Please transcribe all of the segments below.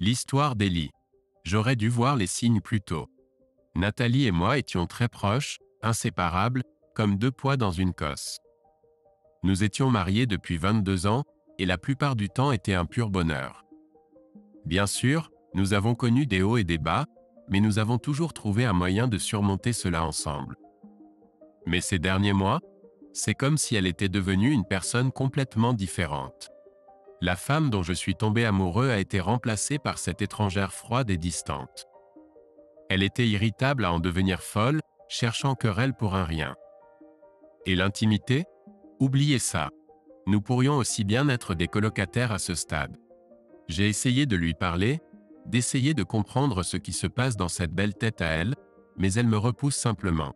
L'histoire d'Ellie. J'aurais dû voir les signes plus tôt. Nathalie et moi étions très proches, inséparables, comme deux pois dans une cosse. Nous étions mariés depuis 22 ans, et la plupart du temps était un pur bonheur. Bien sûr, nous avons connu des hauts et des bas, mais nous avons toujours trouvé un moyen de surmonter cela ensemble. Mais ces derniers mois, c'est comme si elle était devenue une personne complètement différente. La femme dont je suis tombé amoureux a été remplacée par cette étrangère froide et distante. Elle était irritable à en devenir folle, cherchant querelle pour un rien. Et l'intimité? Oubliez ça. Nous pourrions aussi bien être des colocataires à ce stade. J'ai essayé de lui parler, d'essayer de comprendre ce qui se passe dans cette belle tête à elle, mais elle me repousse simplement.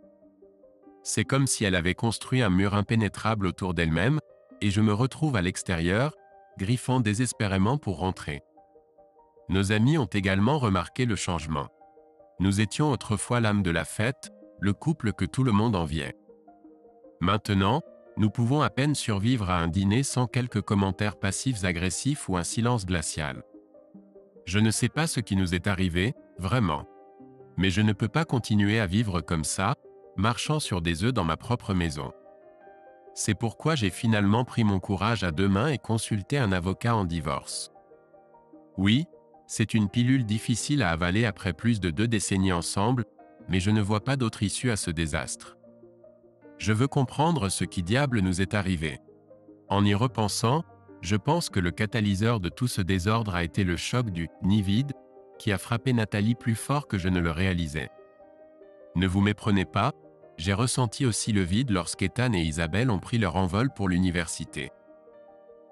C'est comme si elle avait construit un mur impénétrable autour d'elle-même, et je me retrouve à l'extérieur, griffant désespérément pour rentrer. Nos amis ont également remarqué le changement. Nous étions autrefois l'âme de la fête, le couple que tout le monde enviait. Maintenant, nous pouvons à peine survivre à un dîner sans quelques commentaires passifs agressifs ou un silence glacial. Je ne sais pas ce qui nous est arrivé, vraiment. Mais je ne peux pas continuer à vivre comme ça, marchant sur des œufs dans ma propre maison. C'est pourquoi j'ai finalement pris mon courage à deux mains et consulté un avocat en divorce. Oui, c'est une pilule difficile à avaler après plus de 2 décennies ensemble, mais je ne vois pas d'autre issue à ce désastre. Je veux comprendre ce qui diable nous est arrivé. En y repensant, je pense que le catalyseur de tout ce désordre a été le choc du « nid vide » qui a frappé Nathalie plus fort que je ne le réalisais. Ne vous méprenez pas, j'ai ressenti aussi le vide lorsqu'Ethan et Isabelle ont pris leur envol pour l'université.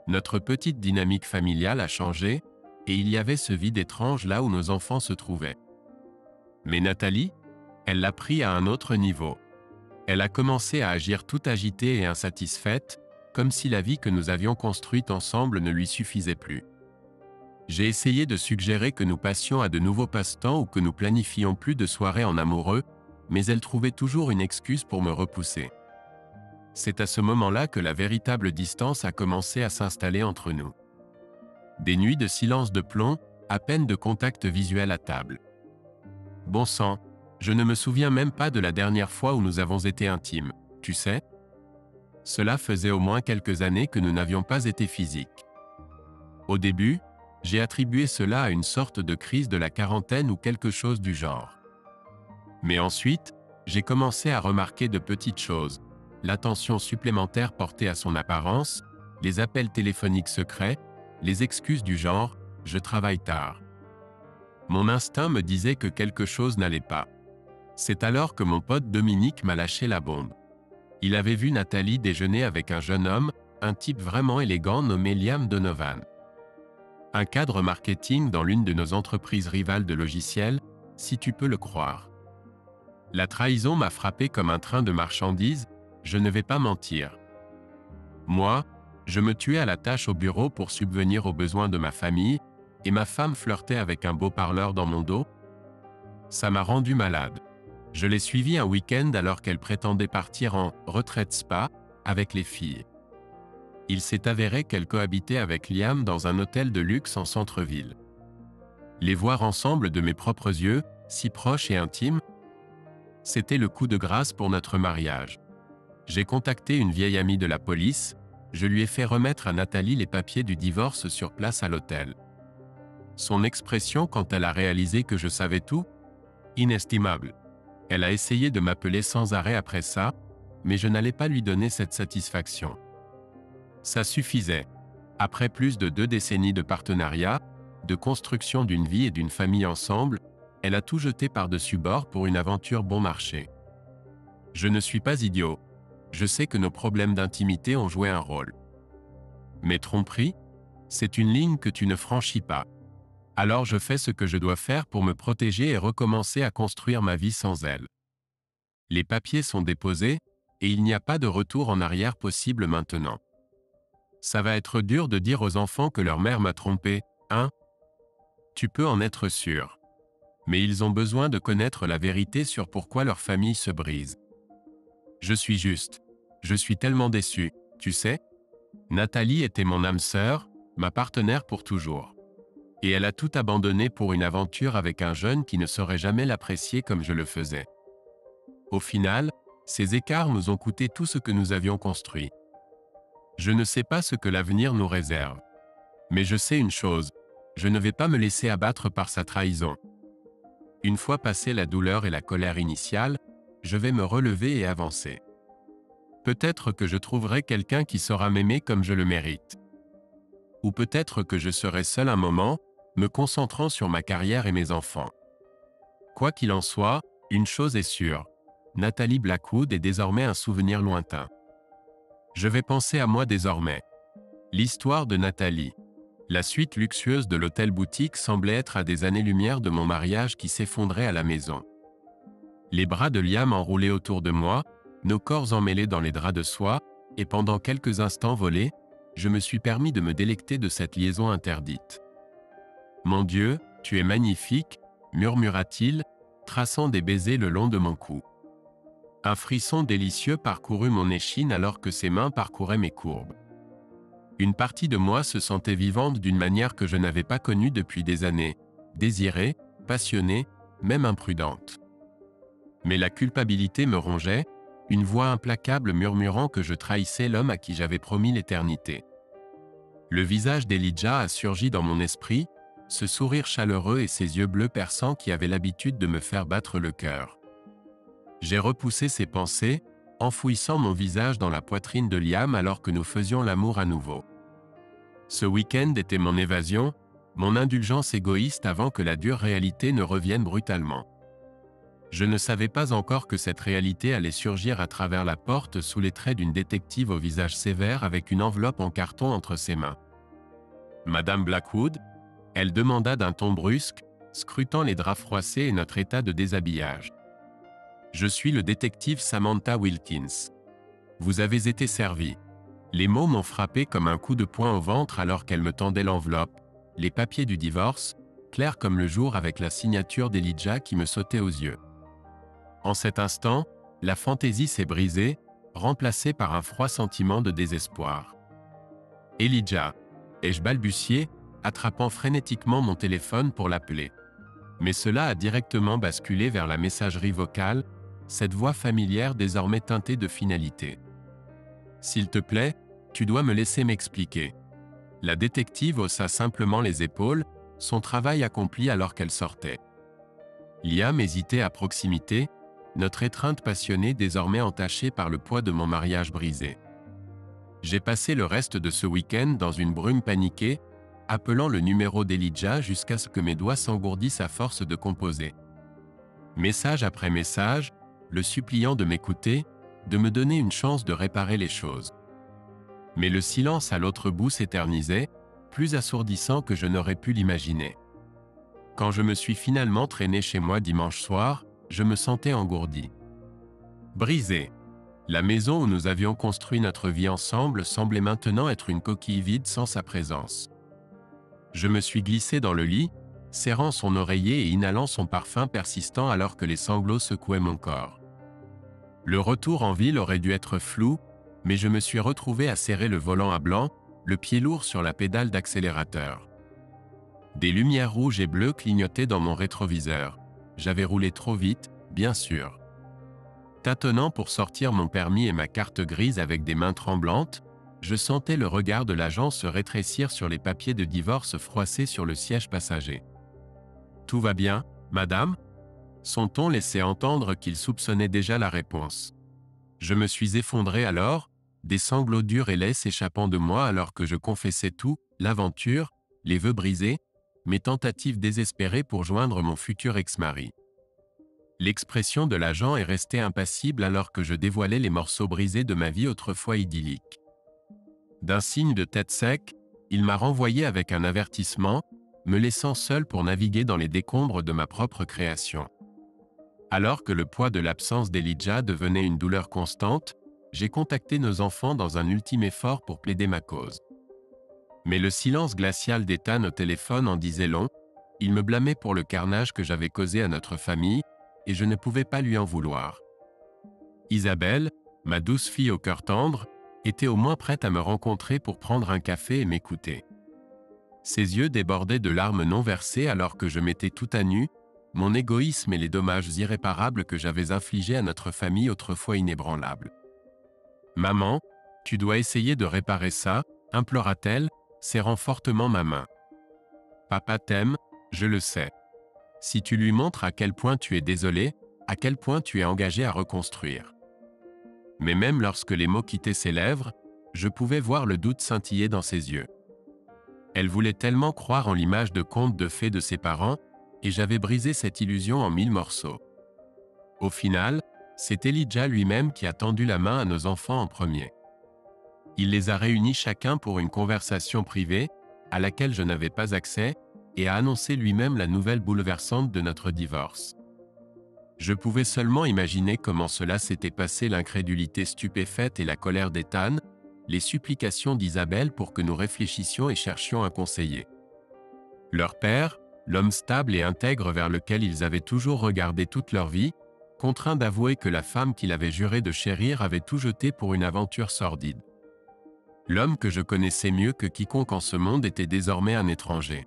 Notre petite dynamique familiale a changé, et il y avait ce vide étrange là où nos enfants se trouvaient. Mais Nathalie, elle l'a pris à un autre niveau. Elle a commencé à agir toute agitée et insatisfaite, comme si la vie que nous avions construite ensemble ne lui suffisait plus. J'ai essayé de suggérer que nous passions à de nouveaux passe-temps ou que nous planifions plus de soirées en amoureux, mais elle trouvait toujours une excuse pour me repousser. C'est à ce moment-là que la véritable distance a commencé à s'installer entre nous. Des nuits de silence de plomb, à peine de contact visuel à table. Bon sang, je ne me souviens même pas de la dernière fois où nous avons été intimes, tu sais? Cela faisait au moins quelques années que nous n'avions pas été physiques. Au début, j'ai attribué cela à une sorte de crise de la quarantaine ou quelque chose du genre. Mais ensuite, j'ai commencé à remarquer de petites choses, l'attention supplémentaire portée à son apparence, les appels téléphoniques secrets, les excuses du genre « je travaille tard ». Mon instinct me disait que quelque chose n'allait pas. C'est alors que mon pote Dominique m'a lâché la bombe. Il avait vu Nathalie déjeuner avec un jeune homme, un type vraiment élégant nommé Liam Donovan. Un cadre marketing dans l'une de nos entreprises rivales de logiciels, si tu peux le croire. La trahison m'a frappé comme un train de marchandises, je ne vais pas mentir. Moi, je me tuais à la tâche au bureau pour subvenir aux besoins de ma famille, et ma femme flirtait avec un beau parleur dans mon dos. Ça m'a rendu malade. Je l'ai suivie un week-end alors qu'elle prétendait partir en « retraite spa » avec les filles. Il s'est avéré qu'elle cohabitait avec Liam dans un hôtel de luxe en centre-ville. Les voir ensemble de mes propres yeux, si proches et intimes, c'était le coup de grâce pour notre mariage. J'ai contacté une vieille amie de la police, je lui ai fait remettre à Nathalie les papiers du divorce sur place à l'hôtel. Son expression quand elle a réalisé que je savais tout? Inestimable. Elle a essayé de m'appeler sans arrêt après ça, mais je n'allais pas lui donner cette satisfaction. Ça suffisait. Après plus de 2 décennies de partenariat, de construction d'une vie et d'une famille ensemble, elle a tout jeté par-dessus bord pour une aventure bon marché. Je ne suis pas idiot. Je sais que nos problèmes d'intimité ont joué un rôle. Mais tromperie? C'est une ligne que tu ne franchis pas. Alors je fais ce que je dois faire pour me protéger et recommencer à construire ma vie sans elle. Les papiers sont déposés, et il n'y a pas de retour en arrière possible maintenant. Ça va être dur de dire aux enfants que leur mère m'a trompé, hein? Tu peux en être sûr. Mais ils ont besoin de connaître la vérité sur pourquoi leur famille se brise. Je suis juste. Je suis tellement déçu, tu sais? Nathalie était mon âme sœur, ma partenaire pour toujours. Et elle a tout abandonné pour une aventure avec un jeune qui ne saurait jamais l'apprécier comme je le faisais. Au final, ces écarts nous ont coûté tout ce que nous avions construit. Je ne sais pas ce que l'avenir nous réserve. Mais je sais une chose, je ne vais pas me laisser abattre par sa trahison. Une fois passée la douleur et la colère initiale, je vais me relever et avancer. Peut-être que je trouverai quelqu'un qui saura m'aimer comme je le mérite. Ou peut-être que je serai seul un moment, me concentrant sur ma carrière et mes enfants. Quoi qu'il en soit, une chose est sûre, Nathalie Blackwood est désormais un souvenir lointain. Je vais penser à moi désormais. L'histoire de Nathalie. La suite luxueuse de l'hôtel-boutique semblait être à des années-lumière de mon mariage qui s'effondrait à la maison. Les bras de Liam enroulés autour de moi, nos corps emmêlés dans les draps de soie, et pendant quelques instants volés, je me suis permis de me délecter de cette liaison interdite. « Mon Dieu, tu es magnifique », murmura-t-il, traçant des baisers le long de mon cou. Un frisson délicieux parcourut mon échine alors que ses mains parcouraient mes courbes. Une partie de moi se sentait vivante d'une manière que je n'avais pas connue depuis des années, désirée, passionnée, même imprudente. Mais la culpabilité me rongeait, une voix implacable murmurant que je trahissais l'homme à qui j'avais promis l'éternité. Le visage d'Elijah a surgi dans mon esprit, ce sourire chaleureux et ces yeux bleus perçants qui avaient l'habitude de me faire battre le cœur. J'ai repoussé ces pensées, enfouissant mon visage dans la poitrine de Liam alors que nous faisions l'amour à nouveau. Ce week-end était mon évasion, mon indulgence égoïste avant que la dure réalité ne revienne brutalement. Je ne savais pas encore que cette réalité allait surgir à travers la porte sous les traits d'une détective au visage sévère avec une enveloppe en carton entre ses mains. « Madame Blackwood ?» elle demanda d'un ton brusque, scrutant les draps froissés et notre état de déshabillage. « Je suis le détective Samantha Wilkins. Vous avez été servi. » Les mots m'ont frappé comme un coup de poing au ventre alors qu'elle me tendait l'enveloppe, les papiers du divorce, clairs comme le jour avec la signature d'Elijah qui me sautait aux yeux. En cet instant, la fantaisie s'est brisée, remplacée par un froid sentiment de désespoir. « Elijah !» ai-je balbutié, attrapant frénétiquement mon téléphone pour l'appeler. Mais cela a directement basculé vers la messagerie vocale, cette voix familière désormais teintée de finalité. « S'il te plaît, tu dois me laisser m'expliquer. » La détective haussa simplement les épaules, son travail accompli alors qu'elle sortait. Liam hésitait à proximité, notre étreinte passionnée désormais entachée par le poids de mon mariage brisé. J'ai passé le reste de ce week-end dans une brume paniquée, appelant le numéro d'Elijah jusqu'à ce que mes doigts s'engourdissent à force de composer. Message après message, le suppliant de m'écouter, de me donner une chance de réparer les choses. Mais le silence à l'autre bout s'éternisait, plus assourdissant que je n'aurais pu l'imaginer. Quand je me suis finalement traîné chez moi dimanche soir, je me sentais engourdi. Brisé. La maison où nous avions construit notre vie ensemble semblait maintenant être une coquille vide sans sa présence. Je me suis glissé dans le lit, serrant son oreiller et inhalant son parfum persistant alors que les sanglots secouaient mon corps. Le retour en ville aurait dû être flou, mais je me suis retrouvé à serrer le volant à blanc, le pied lourd sur la pédale d'accélérateur. Des lumières rouges et bleues clignotaient dans mon rétroviseur. J'avais roulé trop vite, bien sûr. Tâtonnant pour sortir mon permis et ma carte grise avec des mains tremblantes, je sentais le regard de l'agent se rétrécir sur les papiers de divorce froissés sur le siège passager. « Tout va bien, madame ?» Son ton laissait entendre qu'il soupçonnait déjà la réponse. Je me suis effondré alors, des sanglots durs et laids s'échappant de moi alors que je confessais tout, l'aventure, les vœux brisés, mes tentatives désespérées pour joindre mon futur ex-mari. L'expression de l'agent est restée impassible alors que je dévoilais les morceaux brisés de ma vie autrefois idyllique. D'un signe de tête sec, il m'a renvoyé avec un avertissement, me laissant seul pour naviguer dans les décombres de ma propre création. Alors que le poids de l'absence d'Elijah devenait une douleur constante, j'ai contacté nos enfants dans un ultime effort pour plaider ma cause. Mais le silence glacial d'Ethan au téléphone en disait long, il me blâmait pour le carnage que j'avais causé à notre famille, et je ne pouvais pas lui en vouloir. Isabelle, ma douce fille au cœur tendre, était au moins prête à me rencontrer pour prendre un café et m'écouter. Ses yeux débordaient de larmes non versées alors que je m'étais tout à nu, mon égoïsme et les dommages irréparables que j'avais infligés à notre famille autrefois inébranlable. Maman, tu dois essayer de réparer ça, implora-t-elle, serrant fortement ma main. Papa t'aime, je le sais. Si tu lui montres à quel point tu es désolé, à quel point tu es engagé à reconstruire. Mais même lorsque les mots quittaient ses lèvres, je pouvais voir le doute scintiller dans ses yeux. Elle voulait tellement croire en l'image de conte de fées de ses parents, et j'avais brisé cette illusion en 1000 morceaux. Au final, c'est Elijah lui-même qui a tendu la main à nos enfants en premier. Il les a réunis chacun pour une conversation privée, à laquelle je n'avais pas accès, et a annoncé lui-même la nouvelle bouleversante de notre divorce. Je pouvais seulement imaginer comment cela s'était passé, l'incrédulité stupéfaite et la colère d'Ethan, les supplications d'Isabelle pour que nous réfléchissions et cherchions un conseiller. Leur père, l'homme stable et intègre vers lequel ils avaient toujours regardé toute leur vie, contraint d'avouer que la femme qu'il avait juré de chérir avait tout jeté pour une aventure sordide. L'homme que je connaissais mieux que quiconque en ce monde était désormais un étranger.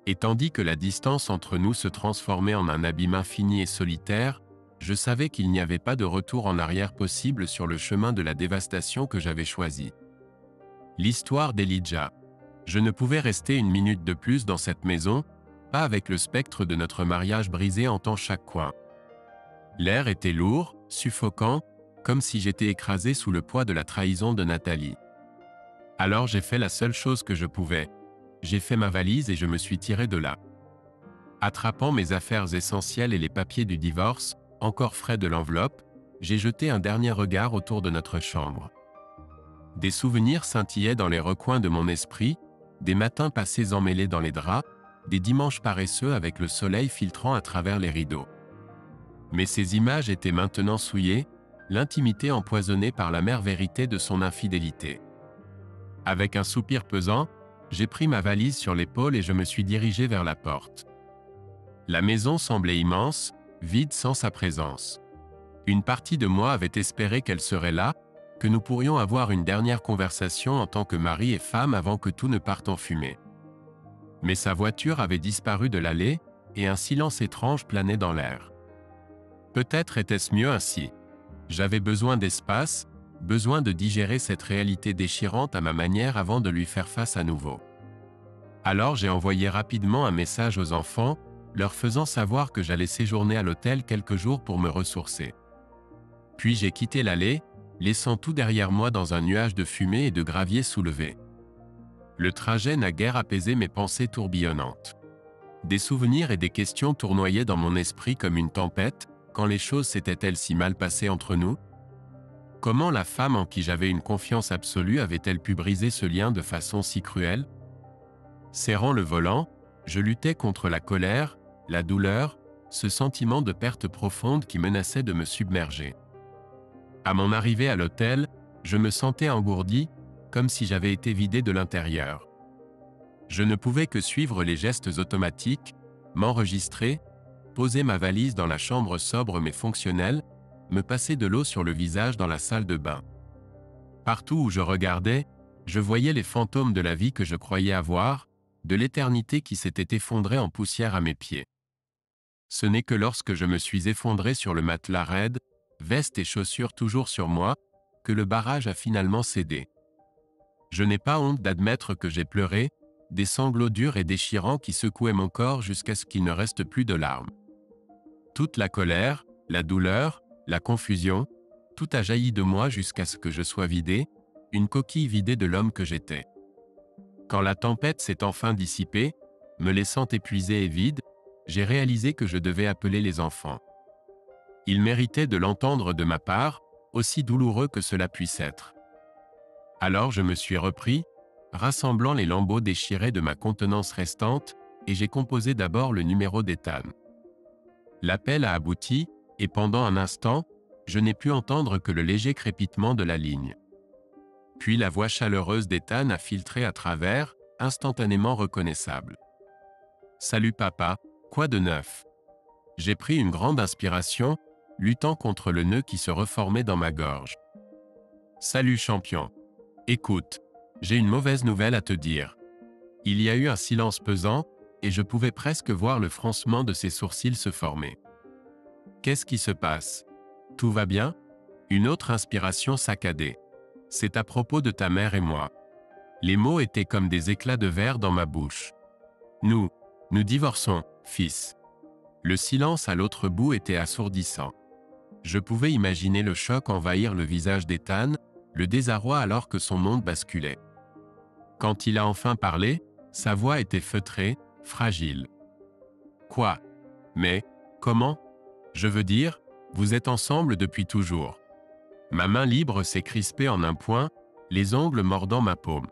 Et tandis que la distance entre nous se transformait en un abîme infini et solitaire, je savais qu'il n'y avait pas de retour en arrière possible sur le chemin de la dévastation que j'avais choisi. L'histoire d'Elijah. Je ne pouvais rester une minute de plus dans cette maison, pas avec le spectre de notre mariage brisé hantant chaque coin. L'air était lourd, suffocant, comme si j'étais écrasé sous le poids de la trahison de Nathalie. Alors j'ai fait la seule chose que je pouvais. J'ai fait ma valise et je me suis tiré de là. Attrapant mes affaires essentielles et les papiers du divorce, encore frais de l'enveloppe, j'ai jeté un dernier regard autour de notre chambre. Des souvenirs scintillaient dans les recoins de mon esprit, des matins passés emmêlés dans les draps, des dimanches paresseux avec le soleil filtrant à travers les rideaux. Mais ces images étaient maintenant souillées, l'intimité empoisonnée par l'amère vérité de son infidélité. Avec un soupir pesant, j'ai pris ma valise sur l'épaule et je me suis dirigé vers la porte. La maison semblait immense, vide sans sa présence. Une partie de moi avait espéré qu'elle serait là, que nous pourrions avoir une dernière conversation en tant que mari et femme avant que tout ne parte en fumée. Mais sa voiture avait disparu de l'allée, et un silence étrange planait dans l'air. Peut-être était-ce mieux ainsi. J'avais besoin d'espace, besoin de digérer cette réalité déchirante à ma manière avant de lui faire face à nouveau. Alors j'ai envoyé rapidement un message aux enfants, leur faisant savoir que j'allais séjourner à l'hôtel quelques jours pour me ressourcer. Puis j'ai quitté l'allée, laissant tout derrière moi dans un nuage de fumée et de gravier soulevé. Le trajet n'a guère apaisé mes pensées tourbillonnantes. Des souvenirs et des questions tournoyaient dans mon esprit comme une tempête, quand les choses s'étaient-elles si mal passées entre nous ? Comment la femme en qui j'avais une confiance absolue avait-elle pu briser ce lien de façon si cruelle ? Serrant le volant, je luttais contre la colère, la douleur, ce sentiment de perte profonde qui menaçait de me submerger. À mon arrivée à l'hôtel, je me sentais engourdi, comme si j'avais été vidé de l'intérieur. Je ne pouvais que suivre les gestes automatiques, m'enregistrer, poser ma valise dans la chambre sobre mais fonctionnelle, me passer de l'eau sur le visage dans la salle de bain. Partout où je regardais, je voyais les fantômes de la vie que je croyais avoir, de l'éternité qui s'était effondrée en poussière à mes pieds. Ce n'est que lorsque je me suis effondré sur le matelas raide, veste et chaussures toujours sur moi, que le barrage a finalement cédé. Je n'ai pas honte d'admettre que j'ai pleuré, des sanglots durs et déchirants qui secouaient mon corps jusqu'à ce qu'il ne reste plus de larmes. Toute la colère, la douleur, la confusion, tout a jailli de moi jusqu'à ce que je sois vidé, une coquille vidée de l'homme que j'étais. Quand la tempête s'est enfin dissipée, me laissant épuisé et vide, j'ai réalisé que je devais appeler les enfants. Ils méritaient de l'entendre de ma part, aussi douloureux que cela puisse être. Alors je me suis repris, rassemblant les lambeaux déchirés de ma contenance restante, et j'ai composé d'abord le numéro d'Ethan. L'appel a abouti, et pendant un instant, je n'ai pu entendre que le léger crépitement de la ligne. Puis la voix chaleureuse d'Ethan a filtré à travers, instantanément reconnaissable. « Salut papa, quoi de neuf ?» J'ai pris une grande inspiration, luttant contre le nœud qui se reformait dans ma gorge. « Salut champion. Écoute, j'ai une mauvaise nouvelle à te dire. Il y a eu un silence pesant, et je pouvais presque voir le froncement de ses sourcils se former. Qu'est-ce qui se passe? Tout va bien? Une autre inspiration saccadée. C'est à propos de ta mère et moi. Les mots étaient comme des éclats de verre dans ma bouche. Nous divorçons, fils. Le silence à l'autre bout était assourdissant. Je pouvais imaginer le choc envahir le visage d'Ethan, le désarroi alors que son monde basculait. Quand il a enfin parlé, sa voix était feutrée, fragile. Quoi? Mais, comment? Je veux dire, vous êtes ensemble depuis toujours. Ma main libre s'est crispée en un point, les ongles mordant ma paume.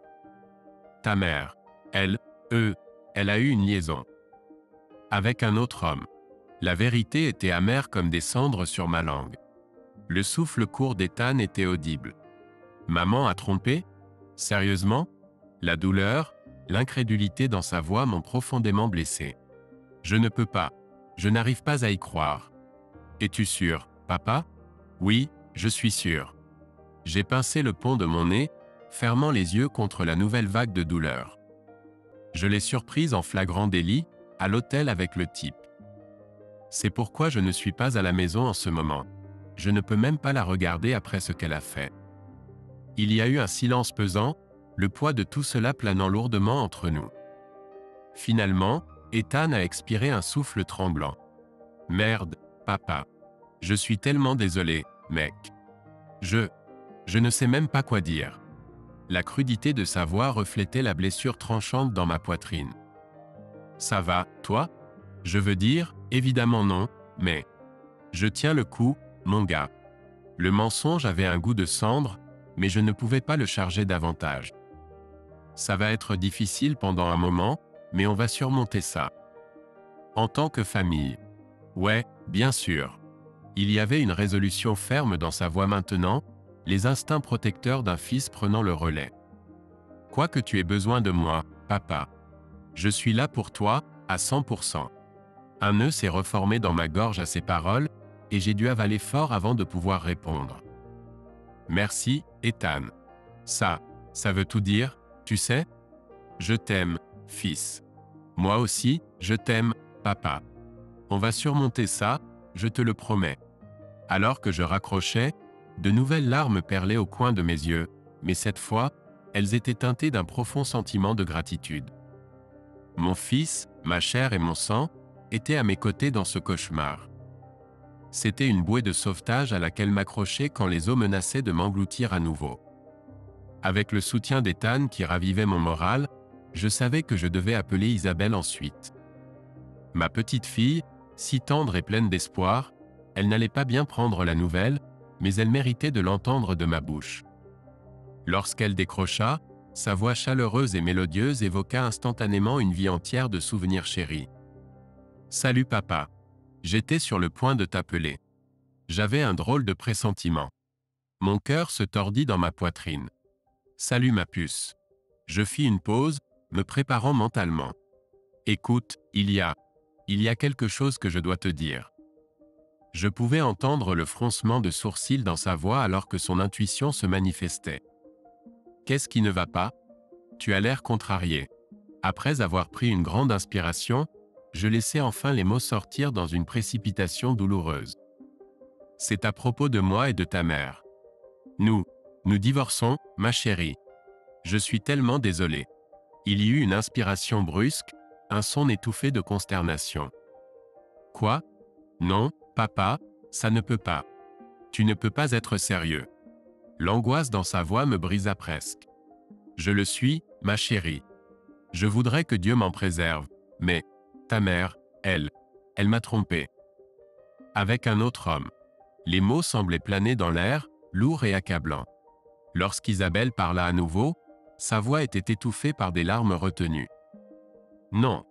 Ta mère, elle a eu une liaison. Avec un autre homme. La vérité était amère comme des cendres sur ma langue. Le souffle court d'Ethan était audible. Maman a trompé? Sérieusement? La douleur, l'incrédulité dans sa voix m'ont profondément blessé. Je ne peux pas. Je n'arrive pas à y croire. Es-tu sûr, papa? Oui, je suis sûr. J'ai pincé le pont de mon nez, fermant les yeux contre la nouvelle vague de douleur. Je l'ai surprise en flagrant délit, à l'hôtel avec le type. C'est pourquoi je ne suis pas à la maison en ce moment. Je ne peux même pas la regarder après ce qu'elle a fait. Il y a eu un silence pesant, le poids de tout cela planant lourdement entre nous. Finalement, Ethan a expiré un souffle tremblant. Merde, papa. Je suis tellement désolé, mec. Je ne sais même pas quoi dire. La crudité de sa voix reflétait la blessure tranchante dans ma poitrine. Ça va, toi? Je veux dire, évidemment non, mais... Je tiens le coup, mon gars. Le mensonge avait un goût de cendre, mais je ne pouvais pas le charger davantage. Ça va être difficile pendant un moment, mais on va surmonter ça. En tant que famille. Ouais, bien sûr. Il y avait une résolution ferme dans sa voix maintenant, les instincts protecteurs d'un fils prenant le relais. Quoi que tu aies besoin de moi, papa. Je suis là pour toi, à 100%. Un nœud s'est reformé dans ma gorge à ces paroles, et j'ai dû avaler fort avant de pouvoir répondre. Merci, Ethan. Ça veut tout dire, tu sais? Je t'aime, fils. Moi aussi, je t'aime, papa. On va surmonter ça, je te le promets. Alors que je raccrochais, de nouvelles larmes perlaient au coin de mes yeux, mais cette fois, elles étaient teintées d'un profond sentiment de gratitude. Mon fils, ma chair et mon sang, étaient à mes côtés dans ce cauchemar. C'était une bouée de sauvetage à laquelle m'accrocher quand les eaux menaçaient de m'engloutir à nouveau. Avec le soutien d'Ethan qui ravivait mon moral, je savais que je devais appeler Isabelle ensuite. Ma petite fille, si tendre et pleine d'espoir, elle n'allait pas bien prendre la nouvelle, mais elle méritait de l'entendre de ma bouche. Lorsqu'elle décrocha, sa voix chaleureuse et mélodieuse évoqua instantanément une vie entière de souvenirs chéris. « Salut papa. J'étais sur le point de t'appeler. J'avais un drôle de pressentiment. Mon cœur se tordit dans ma poitrine. Salut ma puce. » Je fis une pause, me préparant mentalement. « Écoute, il y a quelque chose que je dois te dire. » Je pouvais entendre le froncement de sourcils dans sa voix alors que son intuition se manifestait. « Qu'est-ce qui ne va pas? Tu as l'air contrarié. » Après avoir pris une grande inspiration, je laissai enfin les mots sortir dans une précipitation douloureuse. « C'est à propos de moi et de ta mère. Nous divorçons, ma chérie. Je suis tellement désolé. » Il y eut une inspiration brusque, un son étouffé de consternation. « Quoi? Non, papa, ça ne peut pas. Tu ne peux pas être sérieux. » L'angoisse dans sa voix me brisa presque. « Je le suis, ma chérie. Je voudrais que Dieu m'en préserve, mais ta mère, elle m'a trompé. Avec un autre homme. » Les mots semblaient planer dans l'air, lourds et accablants. Lorsqu'Isabelle parla à nouveau, sa voix était étouffée par des larmes retenues. « Non,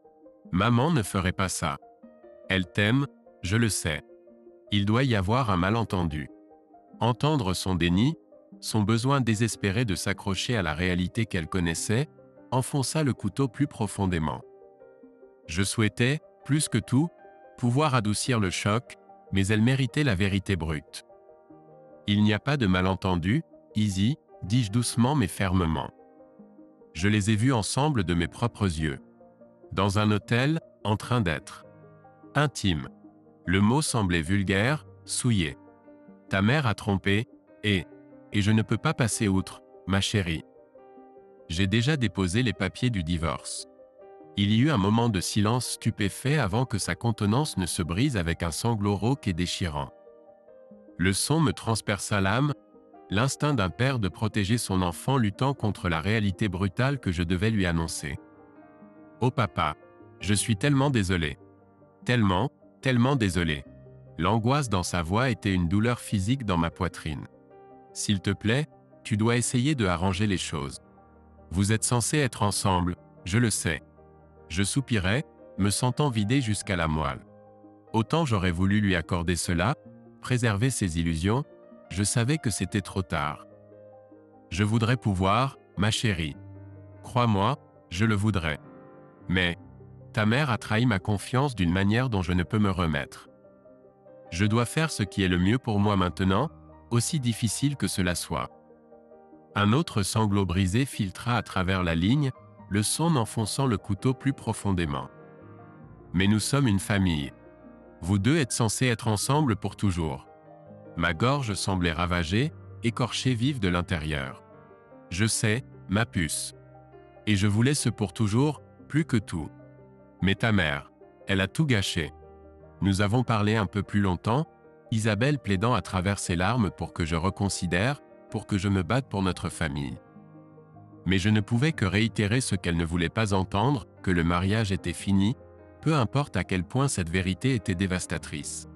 maman ne ferait pas ça. Elle t'aime, je le sais. Il doit y avoir un malentendu. » Entendre son déni, son besoin désespéré de s'accrocher à la réalité qu'elle connaissait, enfonça le couteau plus profondément. Je souhaitais, plus que tout, pouvoir adoucir le choc, mais elle méritait la vérité brute. « Il n'y a pas de malentendu, Izzy, dis-je doucement mais fermement. Je les ai vus ensemble de mes propres yeux. Dans un hôtel, en train d'être intime. Le mot semblait vulgaire, souillé. Ta mère a trompé, et je ne peux pas passer outre, ma chérie. J'ai déjà déposé les papiers du divorce. Il y eut un moment de silence stupéfait avant que sa contenance ne se brise avec un sanglot rauque et déchirant. Le son me transperça l'âme, l'instinct d'un père de protéger son enfant luttant contre la réalité brutale que je devais lui annoncer. Oh papa, je suis tellement désolé. Tellement, tellement désolé. L'angoisse dans sa voix était une douleur physique dans ma poitrine. S'il te plaît, tu dois essayer de arranger les choses. Vous êtes censés être ensemble, je le sais. Je soupirais, me sentant vidé jusqu'à la moelle. Autant j'aurais voulu lui accorder cela, préserver ses illusions, je savais que c'était trop tard. Je voudrais pouvoir, ma chérie. Crois-moi, je le voudrais. Mais, ta mère a trahi ma confiance d'une manière dont je ne peux me remettre. Je dois faire ce qui est le mieux pour moi maintenant, aussi difficile que cela soit. Un autre sanglot brisé filtra à travers la ligne, le son enfonçant le couteau plus profondément. Mais nous sommes une famille. Vous deux êtes censés être ensemble pour toujours. Ma gorge semblait ravagée, écorchée vive de l'intérieur. Je sais, ma puce. Et je voulais ce pour toujours, plus que tout. Mais ta mère, elle a tout gâché. Nous avons parlé un peu plus longtemps, Isabelle plaidant à travers ses larmes pour que je reconsidère, pour que je me batte pour notre famille. Mais je ne pouvais que réitérer ce qu'elle ne voulait pas entendre, que le mariage était fini, peu importe à quel point cette vérité était dévastatrice.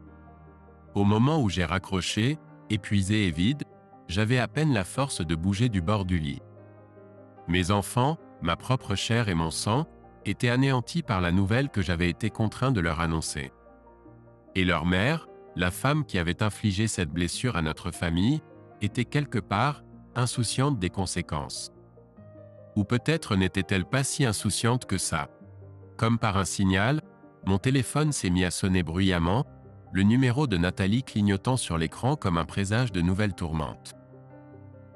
Au moment où j'ai raccroché, épuisé et vide, j'avais à peine la force de bouger du bord du lit. Mes enfants, ma propre chair et mon sang, étaient anéantis par la nouvelle que j'avais été contraint de leur annoncer. Et leur mère, la femme qui avait infligé cette blessure à notre famille, était quelque part insouciante des conséquences. Ou peut-être n'était-elle pas si insouciante que ça. Comme par un signal, mon téléphone s'est mis à sonner bruyamment, le numéro de Nathalie clignotant sur l'écran comme un présage de nouvelles tourmentes.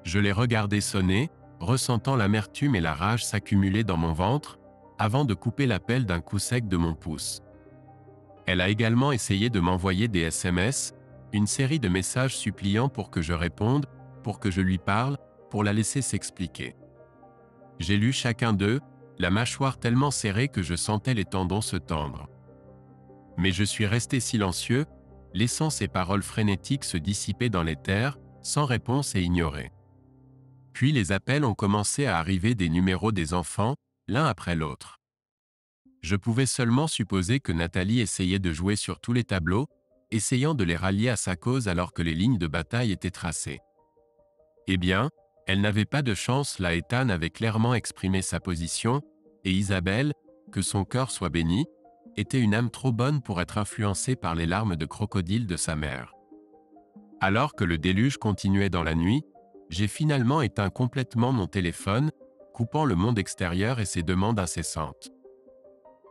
Je l'ai regardé sonner, ressentant l'amertume et la rage s'accumuler dans mon ventre, avant de couper l'appel d'un coup sec de mon pouce. Elle a également essayé de m'envoyer des SMS, une série de messages suppliants pour que je réponde, pour que je lui parle, pour la laisser s'expliquer. J'ai lu chacun d'eux, la mâchoire tellement serrée que je sentais les tendons se tendre. Mais je suis resté silencieux, laissant ces paroles frénétiques se dissiper dans l'éther, sans réponse et ignorées. Puis les appels ont commencé à arriver des numéros des enfants, l'un après l'autre. Je pouvais seulement supposer que Nathalie essayait de jouer sur tous les tableaux, essayant de les rallier à sa cause alors que les lignes de bataille étaient tracées. Eh bien, elle n'avait pas de chance, Ethan avait clairement exprimé sa position, et Isabelle, que son cœur soit béni, était une âme trop bonne pour être influencée par les larmes de crocodile de sa mère. Alors que le déluge continuait dans la nuit, j'ai finalement éteint complètement mon téléphone, coupant le monde extérieur et ses demandes incessantes.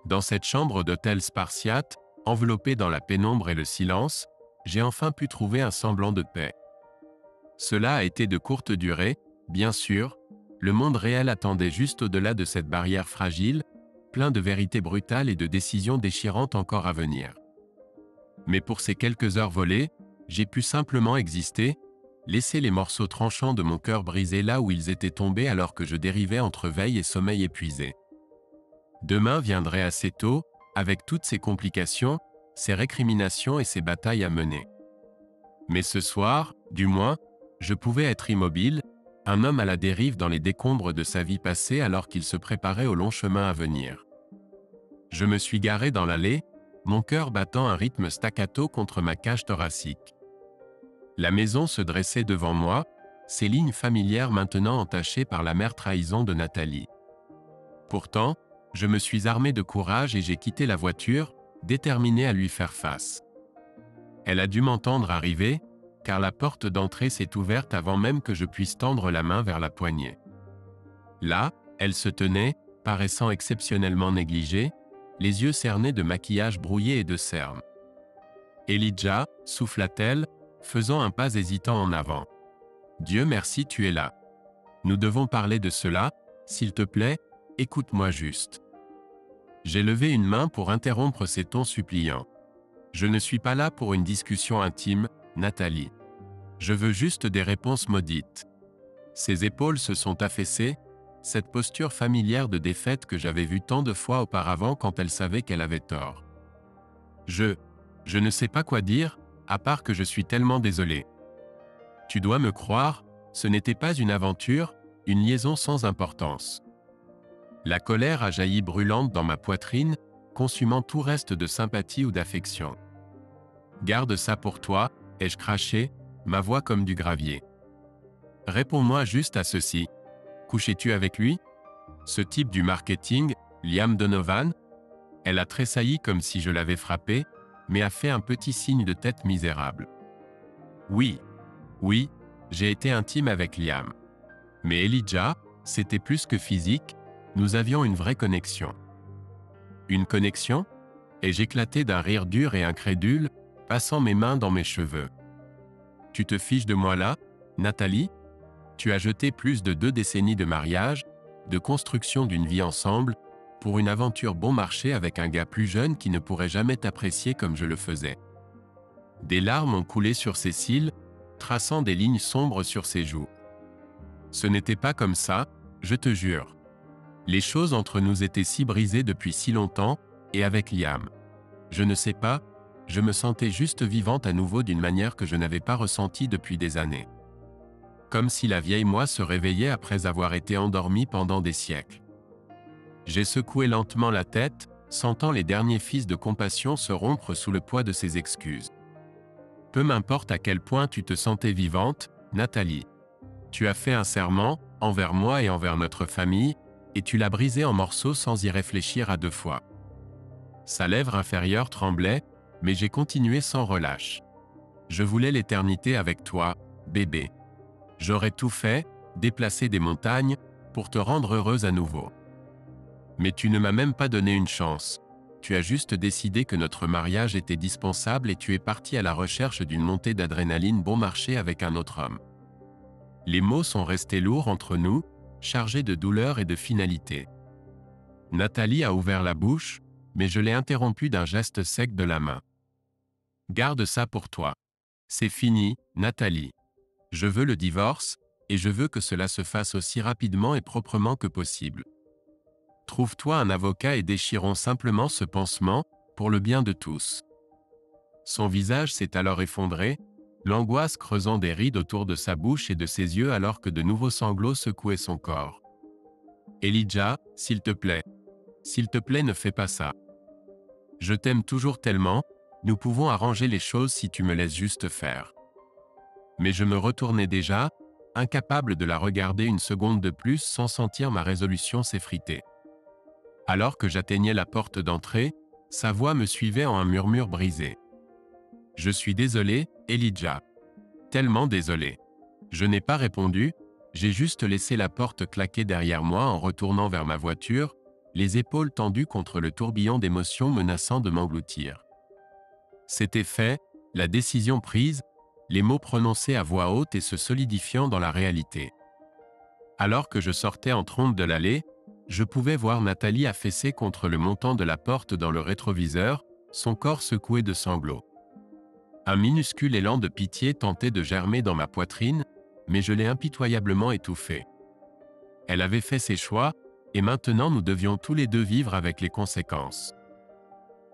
Dans cette chambre d'hôtel spartiate, enveloppée dans la pénombre et le silence, j'ai enfin pu trouver un semblant de paix. Cela a été de courte durée, bien sûr, le monde réel attendait juste au-delà de cette barrière fragile, plein de vérités brutales et de décisions déchirantes encore à venir. Mais pour ces quelques heures volées, j'ai pu simplement exister, laisser les morceaux tranchants de mon cœur brisés là où ils étaient tombés alors que je dérivais entre veille et sommeil épuisé. Demain viendrait assez tôt, avec toutes ces complications, ces récriminations et ces batailles à mener. Mais ce soir, du moins, je pouvais être immobile, un homme à la dérive dans les décombres de sa vie passée alors qu'il se préparait au long chemin à venir. Je me suis garé dans l'allée, mon cœur battant un rythme staccato contre ma cage thoracique. La maison se dressait devant moi, ses lignes familières maintenant entachées par l'amère trahison de Nathalie. Pourtant, je me suis armé de courage et j'ai quitté la voiture, déterminé à lui faire face. Elle a dû m'entendre arriver, car la porte d'entrée s'est ouverte avant même que je puisse tendre la main vers la poignée. Là, elle se tenait, paraissant exceptionnellement négligée, les yeux cernés de maquillage brouillé et de cernes. « Elijah » souffla-t-elle, faisant un pas hésitant en avant. « Dieu merci, tu es là. Nous devons parler de cela, s'il te plaît, écoute-moi juste. » J'ai levé une main pour interrompre ces tons suppliants. Je ne suis pas là pour une discussion intime, Nathalie. Je veux juste des réponses maudites. Ses épaules se sont affaissées, cette posture familière de défaite que j'avais vue tant de fois auparavant quand elle savait qu'elle avait tort. Je ne sais pas quoi dire, à part que je suis tellement désolé. Tu dois me croire, ce n'était pas une aventure, une liaison sans importance. La colère a jailli brûlante dans ma poitrine, consumant tout reste de sympathie ou d'affection. Garde ça pour toi, ai-je craché, ma voix comme du gravier. Réponds-moi juste à ceci. Couchais-tu avec lui? Ce type du marketing, Liam Donovan? Elle a tressailli comme si je l'avais frappé, mais a fait un petit signe de tête misérable. Oui, j'ai été intime avec Liam. Mais Elijah, c'était plus que physique, nous avions une vraie connexion. Une connexion? Et j'éclatai d'un rire dur et incrédule, passant mes mains dans mes cheveux. Tu te fiches de moi là, Nathalie? Tu as jeté plus de 2 décennies de mariage, de construction d'une vie ensemble, pour une aventure bon marché avec un gars plus jeune qui ne pourrait jamais t'apprécier comme je le faisais. Des larmes ont coulé sur ses cils, traçant des lignes sombres sur ses joues. Ce n'était pas comme ça, je te jure. Les choses entre nous étaient si brisées depuis si longtemps, et avec Liam. Je ne sais pas, je me sentais juste vivante à nouveau d'une manière que je n'avais pas ressentie depuis des années. Comme si la vieille moi se réveillait après avoir été endormie pendant des siècles. J'ai secoué lentement la tête, sentant les derniers fils de compassion se rompre sous le poids de ses excuses. Peu m'importe à quel point tu te sentais vivante, Nathalie. Tu as fait un serment, envers moi et envers notre famille, et tu l'as brisé en morceaux sans y réfléchir à 2 fois. Sa lèvre inférieure tremblait, mais j'ai continué sans relâche. Je voulais l'éternité avec toi, bébé. J'aurais tout fait, déplacé des montagnes, pour te rendre heureuse à nouveau. Mais tu ne m'as même pas donné une chance. Tu as juste décidé que notre mariage était dispensable et tu es parti à la recherche d'une montée d'adrénaline bon marché avec un autre homme. Les mots sont restés lourds entre nous, chargés de douleur et de finalité. Nathalie a ouvert la bouche, mais je l'ai interrompue d'un geste sec de la main. Garde ça pour toi. C'est fini, Nathalie. Je veux le divorce, et je veux que cela se fasse aussi rapidement et proprement que possible. Trouve-toi un avocat et déchirons simplement ce pansement, pour le bien de tous. Son visage s'est alors effondré, l'angoisse creusant des rides autour de sa bouche et de ses yeux alors que de nouveaux sanglots secouaient son corps. Elijah, s'il te plaît, ne fais pas ça. Je t'aime toujours tellement, nous pouvons arranger les choses si tu me laisses juste faire. Mais je me retournais déjà, incapable de la regarder une seconde de plus sans sentir ma résolution s'effriter. Alors que j'atteignais la porte d'entrée, sa voix me suivait en un murmure brisé. « Je suis désolé, Elijah. Tellement désolé. » Je n'ai pas répondu, j'ai juste laissé la porte claquer derrière moi en retournant vers ma voiture, les épaules tendues contre le tourbillon d'émotions menaçant de m'engloutir. C'était fait, la décision prise, les mots prononcés à voix haute et se solidifiant dans la réalité. Alors que je sortais en trombe de l'allée, je pouvais voir Nathalie affaissée contre le montant de la porte dans le rétroviseur, son corps secoué de sanglots. Un minuscule élan de pitié tentait de germer dans ma poitrine, mais je l'ai impitoyablement étouffé. Elle avait fait ses choix, et maintenant nous devions tous les 2 vivre avec les conséquences.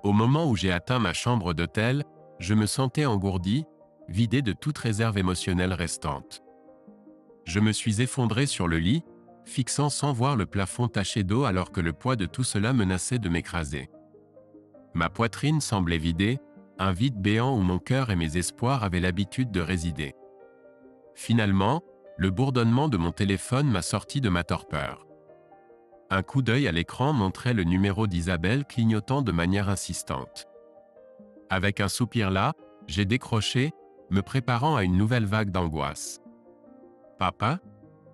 Au moment où j'ai atteint ma chambre d'hôtel, je me sentais engourdi, vidé de toute réserve émotionnelle restante. Je me suis effondré sur le lit, fixant sans voir le plafond taché d'eau alors que le poids de tout cela menaçait de m'écraser. Ma poitrine semblait vidée, un vide béant où mon cœur et mes espoirs avaient l'habitude de résider. Finalement, le bourdonnement de mon téléphone m'a sorti de ma torpeur. Un coup d'œil à l'écran montrait le numéro d'Isabelle clignotant de manière insistante. Avec un soupir là, j'ai décroché, me préparant à une nouvelle vague d'angoisse. « Papa ?»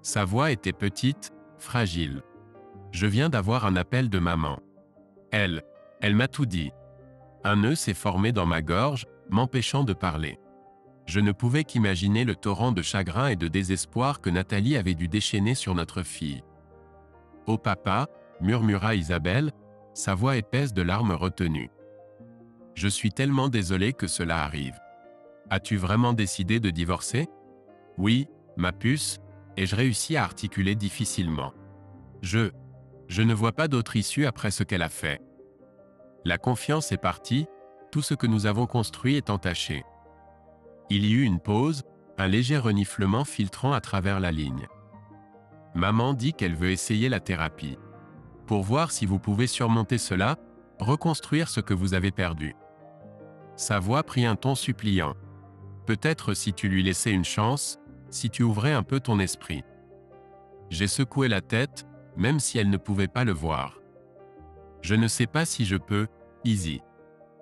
Sa voix était petite, fragile. « Je viens d'avoir un appel de maman. Elle m'a tout dit. » Un nœud s'est formé dans ma gorge, m'empêchant de parler. Je ne pouvais qu'imaginer le torrent de chagrin et de désespoir que Nathalie avait dû déchaîner sur notre fille. Oh papa, murmura Isabelle, sa voix épaisse de larmes retenues. Je suis tellement désolé que cela arrive. As-tu vraiment décidé de divorcer? Oui, ma puce, ai-je réussi à articuler difficilement. Je ne vois pas d'autre issue après ce qu'elle a fait. La confiance est partie, tout ce que nous avons construit est entaché. Il y eut une pause, un léger reniflement filtrant à travers la ligne. Maman dit qu'elle veut essayer la thérapie. Pour voir si vous pouvez surmonter cela, reconstruire ce que vous avez perdu. Sa voix prit un ton suppliant. Peut-être si tu lui laissais une chance, si tu ouvrais un peu ton esprit. J'ai secoué la tête, même si elle ne pouvait pas le voir. Je ne sais pas si je peux, Izzy.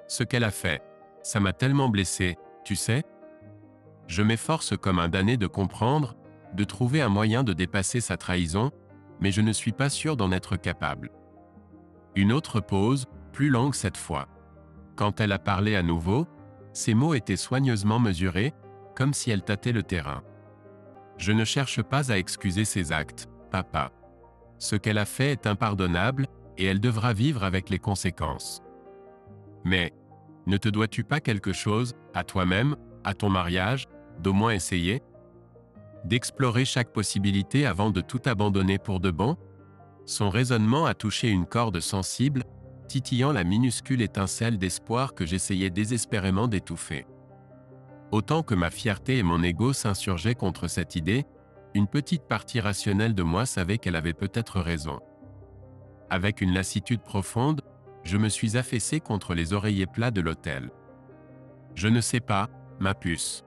Ce qu'elle a fait, ça m'a tellement blessé, tu sais. Je m'efforce comme un damné de comprendre, de trouver un moyen de dépasser sa trahison, mais je ne suis pas sûr d'en être capable. Une autre pause, plus longue cette fois. Quand elle a parlé à nouveau, ses mots étaient soigneusement mesurés, comme si elle tâtait le terrain. Je ne cherche pas à excuser ses actes, papa. Ce qu'elle a fait est impardonnable, et elle devra vivre avec les conséquences. Mais, ne te dois-tu pas quelque chose, à toi-même, à ton mariage, d'au moins essayer? D'explorer chaque possibilité avant de tout abandonner pour de bon? Son raisonnement a touché une corde sensible, titillant la minuscule étincelle d'espoir que j'essayais désespérément d'étouffer. Autant que ma fierté et mon ego s'insurgeaient contre cette idée, une petite partie rationnelle de moi savait qu'elle avait peut-être raison. Avec une lassitude profonde, je me suis affaissé contre les oreillers plats de l'hôtel. Je ne sais pas, ma puce.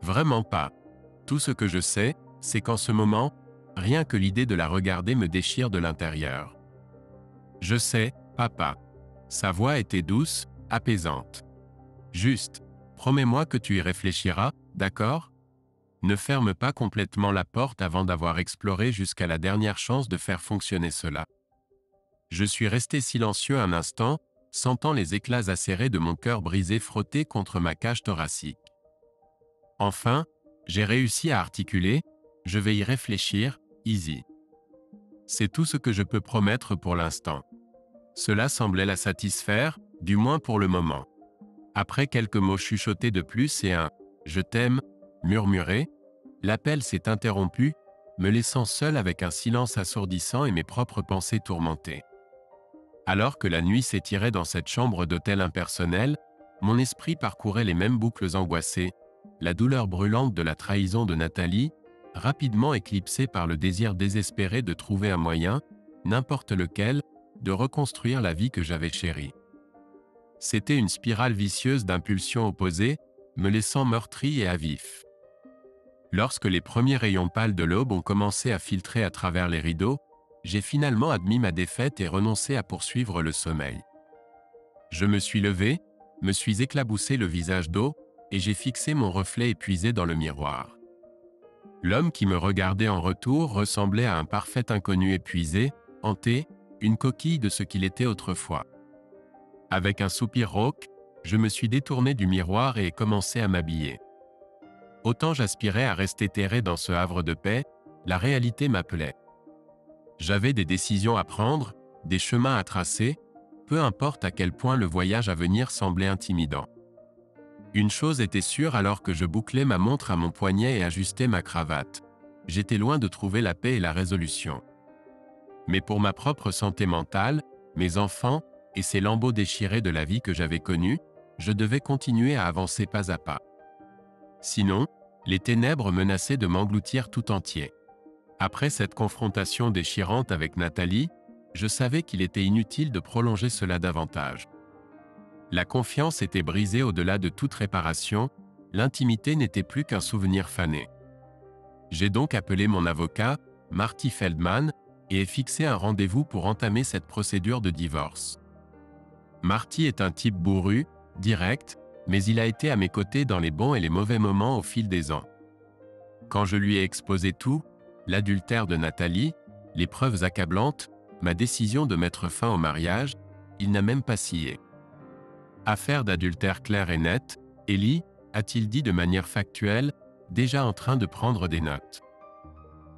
Vraiment pas. Tout ce que je sais, c'est qu'en ce moment, rien que l'idée de la regarder me déchire de l'intérieur. Je sais, papa. Sa voix était douce, apaisante. Juste, promets-moi que tu y réfléchiras, d'accord? Ne ferme pas complètement la porte avant d'avoir exploré jusqu'à la dernière chance de faire fonctionner cela. Je suis resté silencieux un instant, sentant les éclats acérés de mon cœur brisé frotter contre ma cage thoracique. Enfin, j'ai réussi à articuler, je vais y réfléchir, Izzy. C'est tout ce que je peux promettre pour l'instant. Cela semblait la satisfaire, du moins pour le moment. Après quelques mots chuchotés de plus et un « je t'aime » murmuré, l'appel s'est interrompu, me laissant seul avec un silence assourdissant et mes propres pensées tourmentées. Alors que la nuit s'étirait dans cette chambre d'hôtel impersonnelle, mon esprit parcourait les mêmes boucles angoissées, la douleur brûlante de la trahison de Nathalie, rapidement éclipsée par le désir désespéré de trouver un moyen, n'importe lequel, de reconstruire la vie que j'avais chérie. C'était une spirale vicieuse d'impulsions opposées, me laissant meurtri et à vif. Lorsque les premiers rayons pâles de l'aube ont commencé à filtrer à travers les rideaux, j'ai finalement admis ma défaite et renoncé à poursuivre le sommeil. Je me suis levé, me suis éclaboussé le visage d'eau, et j'ai fixé mon reflet épuisé dans le miroir. L'homme qui me regardait en retour ressemblait à un parfait inconnu épuisé, hanté, une coquille de ce qu'il était autrefois. Avec un soupir rauque, je me suis détourné du miroir et ai commencé à m'habiller. Autant j'aspirais à rester terré dans ce havre de paix, la réalité m'appelait. J'avais des décisions à prendre, des chemins à tracer, peu importe à quel point le voyage à venir semblait intimidant. Une chose était sûre alors que je bouclais ma montre à mon poignet et ajustais ma cravate. J'étais loin de trouver la paix et la résolution. Mais pour ma propre santé mentale, mes enfants, et ces lambeaux déchirés de la vie que j'avais connue, je devais continuer à avancer pas à pas. Sinon, les ténèbres menaçaient de m'engloutir tout entier. Après cette confrontation déchirante avec Nathalie, je savais qu'il était inutile de prolonger cela davantage. La confiance était brisée au-delà de toute réparation, l'intimité n'était plus qu'un souvenir fané. J'ai donc appelé mon avocat, Marty Feldman, et ai fixé un rendez-vous pour entamer cette procédure de divorce. Marty est un type bourru, direct, mais il a été à mes côtés dans les bons et les mauvais moments au fil des ans. Quand je lui ai exposé tout, l'adultère de Nathalie, les preuves accablantes, ma décision de mettre fin au mariage, il n'a même pas scié. Affaire d'adultère claire et nette, Ellie, a-t-il dit de manière factuelle, déjà en train de prendre des notes.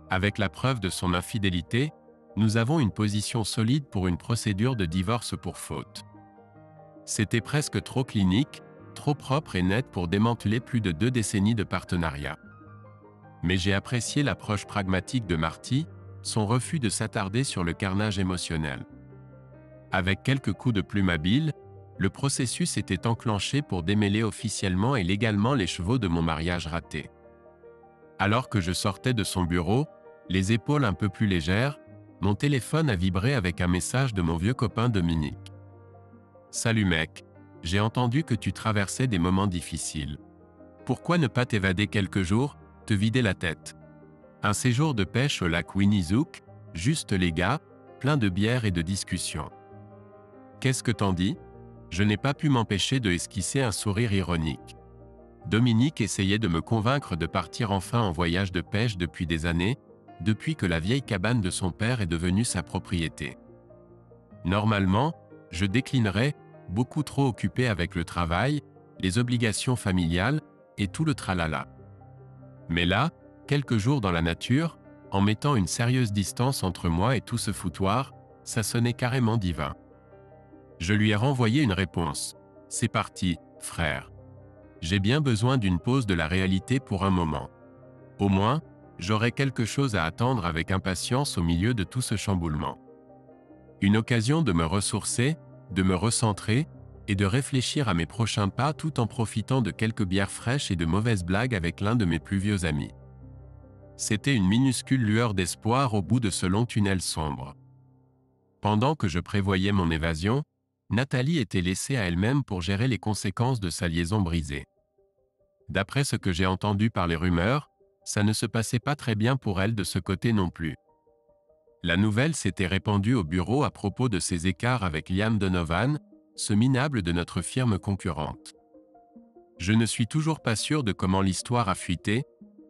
Avec la preuve de son infidélité, Nous avons une position solide pour une procédure de divorce pour faute. C'était presque trop clinique, trop propre et net pour démanteler plus de 2 décennies de partenariat. Mais j'ai apprécié l'approche pragmatique de Marty, son refus de s'attarder sur le carnage émotionnel. Avec quelques coups de plume habiles, le processus était enclenché pour démêler officiellement et légalement les chevaux de mon mariage raté. Alors que je sortais de son bureau, les épaules un peu plus légères, mon téléphone a vibré avec un message de mon vieux copain Dominique. « Salut mec, j'ai entendu que tu traversais des moments difficiles. Pourquoi ne pas t'évader quelques jours, te vider la tête? Un séjour de pêche au lac Winnizook, juste les gars, plein de bière et de discussions. Qu'est-ce que t'en dis ?» Je n'ai pas pu m'empêcher de esquisser un sourire ironique. Dominique essayait de me convaincre de partir enfin en voyage de pêche depuis des années, depuis que la vieille cabane de son père est devenue sa propriété. Normalement, je déclinerais, beaucoup trop occupé avec le travail, les obligations familiales et tout le tralala. Mais là, quelques jours dans la nature, en mettant une sérieuse distance entre moi et tout ce foutoir, ça sonnait carrément divin. Je lui ai renvoyé une réponse. « C'est parti, frère. J'ai bien besoin d'une pause de la réalité pour un moment. Au moins, j'aurai quelque chose à attendre avec impatience au milieu de tout ce chamboulement. Une occasion de me ressourcer, de me recentrer, et de réfléchir à mes prochains pas tout en profitant de quelques bières fraîches et de mauvaises blagues avec l'un de mes plus vieux amis. » C'était une minuscule lueur d'espoir au bout de ce long tunnel sombre. Pendant que je prévoyais mon évasion, Nathalie était laissée à elle-même pour gérer les conséquences de sa liaison brisée. D'après ce que j'ai entendu par les rumeurs, ça ne se passait pas très bien pour elle de ce côté non plus. La nouvelle s'était répandue au bureau à propos de ses écarts avec Liam Donovan, ce minable de notre firme concurrente. Je ne suis toujours pas sûr de comment l'histoire a fuité,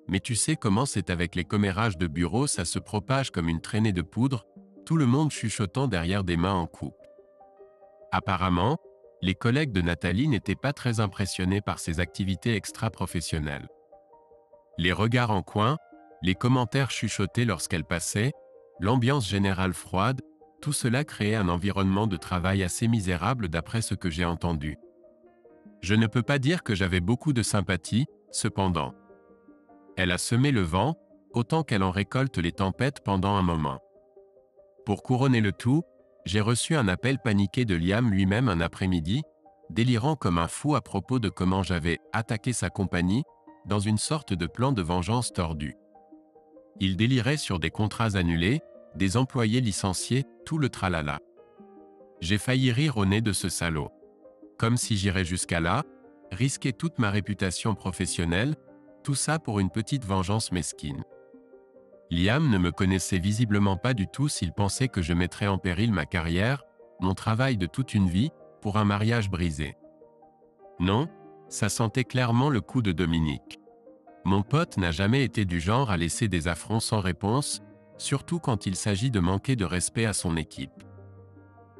mais tu sais comment c'est avec les commérages de bureau, ça se propage comme une traînée de poudre, tout le monde chuchotant derrière des mains en coupe. Apparemment, les collègues de Nathalie n'étaient pas très impressionnés par ses activités extra-professionnelles. Les regards en coin, les commentaires chuchotés lorsqu'elle passait, l'ambiance générale froide, tout cela créait un environnement de travail assez misérable d'après ce que j'ai entendu. Je ne peux pas dire que j'avais beaucoup de sympathie, cependant. Elle a semé le vent, autant qu'elle en récolte les tempêtes pendant un moment. Pour couronner le tout, j'ai reçu un appel paniqué de Liam lui-même un après-midi, délirant comme un fou à propos de comment j'avais attaqué sa compagnie, dans une sorte de plan de vengeance tordu. Il délirait sur des contrats annulés, des employés licenciés, tout le tralala. J'ai failli rire au nez de ce salaud. Comme si j'irais jusqu'à là, risquer toute ma réputation professionnelle, tout ça pour une petite vengeance mesquine. Liam ne me connaissait visiblement pas du tout s'il pensait que je mettrais en péril ma carrière, mon travail de toute une vie, pour un mariage brisé. Non, ça sentait clairement le coup de Dominique. Mon pote n'a jamais été du genre à laisser des affronts sans réponse, surtout quand il s'agit de manquer de respect à son équipe.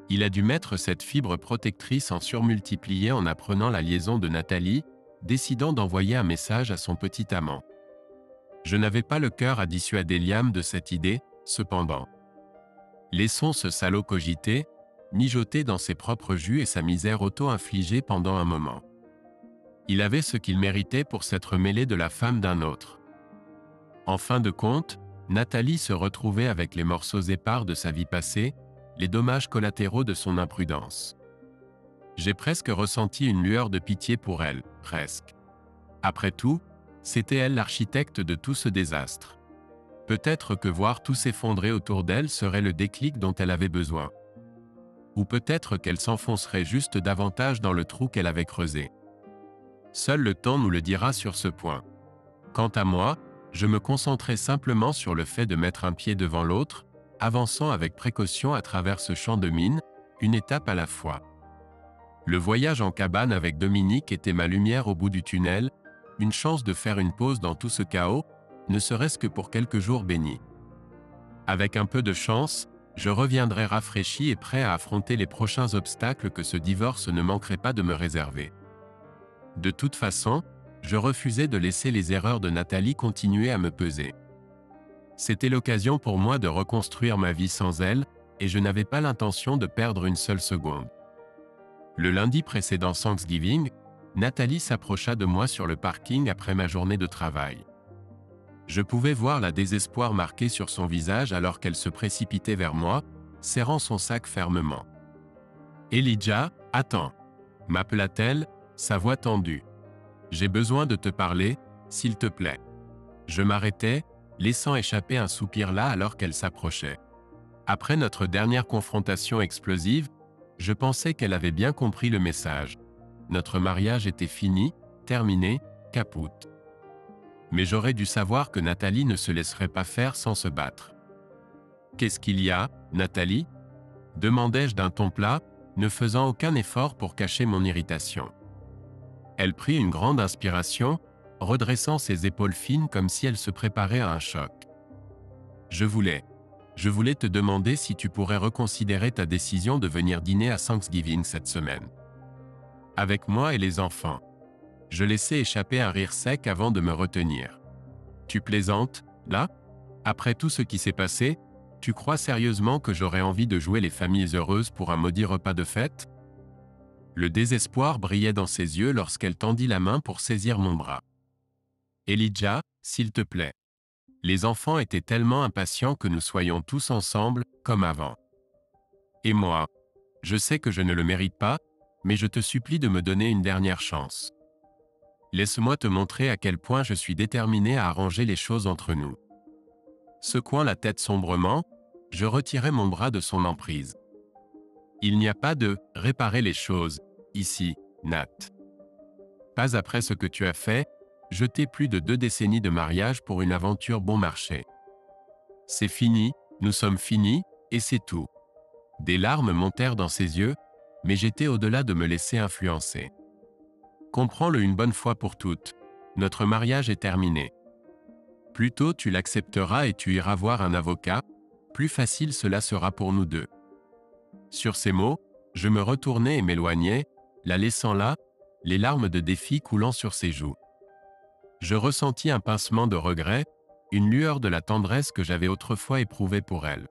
Il a dû mettre cette fibre protectrice en surmultiplier en apprenant la liaison de Nathalie, décidant d'envoyer un message à son petit amant. Je n'avais pas le cœur à dissuader Liam de cette idée, cependant. Laissons ce salaud cogiter, mijoter dans ses propres jus et sa misère auto-infligée pendant un moment. Il avait ce qu'il méritait pour s'être mêlé de la femme d'un autre. En fin de compte, Nathalie se retrouvait avec les morceaux épars de sa vie passée, les dommages collatéraux de son imprudence. J'ai presque ressenti une lueur de pitié pour elle, presque. Après tout, c'était elle l'architecte de tout ce désastre. Peut-être que voir tout s'effondrer autour d'elle serait le déclic dont elle avait besoin. Ou peut-être qu'elle s'enfoncerait juste davantage dans le trou qu'elle avait creusé. Seul le temps nous le dira sur ce point. Quant à moi, je me concentrais simplement sur le fait de mettre un pied devant l'autre, avançant avec précaution à travers ce champ de mine, une étape à la fois. Le voyage en cabane avec Dominique était ma lumière au bout du tunnel, une chance de faire une pause dans tout ce chaos, ne serait-ce que pour quelques jours bénis. Avec un peu de chance, je reviendrai rafraîchi et prêt à affronter les prochains obstacles que ce divorce ne manquerait pas de me réserver. De toute façon, je refusais de laisser les erreurs de Nathalie continuer à me peser. C'était l'occasion pour moi de reconstruire ma vie sans elle, et je n'avais pas l'intention de perdre une seule seconde. Le lundi précédant Thanksgiving, Nathalie s'approcha de moi sur le parking après ma journée de travail. Je pouvais voir la désespoir marqué sur son visage alors qu'elle se précipitait vers moi, serrant son sac fermement. « Elijah, attends !» m'appela-t-elle, sa voix tendue. « J'ai besoin de te parler, s'il te plaît. » Je m'arrêtai, laissant échapper un soupir là alors qu'elle s'approchait. Après notre dernière confrontation explosive, je pensais qu'elle avait bien compris le message. Notre mariage était fini, terminé, caput. Mais j'aurais dû savoir que Nathalie ne se laisserait pas faire sans se battre. « Qu'est-ce qu'il y a, Nathalie ?» demandai-je d'un ton plat, ne faisant aucun effort pour cacher mon irritation. Elle prit une grande inspiration, redressant ses épaules fines comme si elle se préparait à un choc. « Je voulais te demander si tu pourrais reconsidérer ta décision de venir dîner à Thanksgiving cette semaine. Avec moi et les enfants. » Je laissai échapper un rire sec avant de me retenir. « Tu plaisantes, là? Après tout ce qui s'est passé, tu crois sérieusement que j'aurais envie de jouer les familles heureuses pour un maudit repas de fête ?» Le désespoir brillait dans ses yeux lorsqu'elle tendit la main pour saisir mon bras. « Elijah, s'il te plaît. » Les enfants étaient tellement impatients que nous soyons tous ensemble, comme avant. Et moi, je sais que je ne le mérite pas, mais je te supplie de me donner une dernière chance. Laisse-moi te montrer à quel point je suis déterminé à arranger les choses entre nous. Secouant la tête sombrement, je retirai mon bras de son emprise. Il n'y a pas de « réparer les choses » ici, Nat. Pas après ce que tu as fait, jeter plus de 2 décennies de mariage pour une aventure bon marché. C'est fini, nous sommes finis, et c'est tout. Des larmes montèrent dans ses yeux, mais j'étais au-delà de me laisser influencer. Comprends-le une bonne fois pour toutes, notre mariage est terminé. Plus tôt tu l'accepteras et tu iras voir un avocat, plus facile cela sera pour nous deux. Sur ces mots, je me retournai et m'éloignai, la laissant là, les larmes de défi coulant sur ses joues. Je ressentis un pincement de regret, une lueur de la tendresse que j'avais autrefois éprouvée pour elle.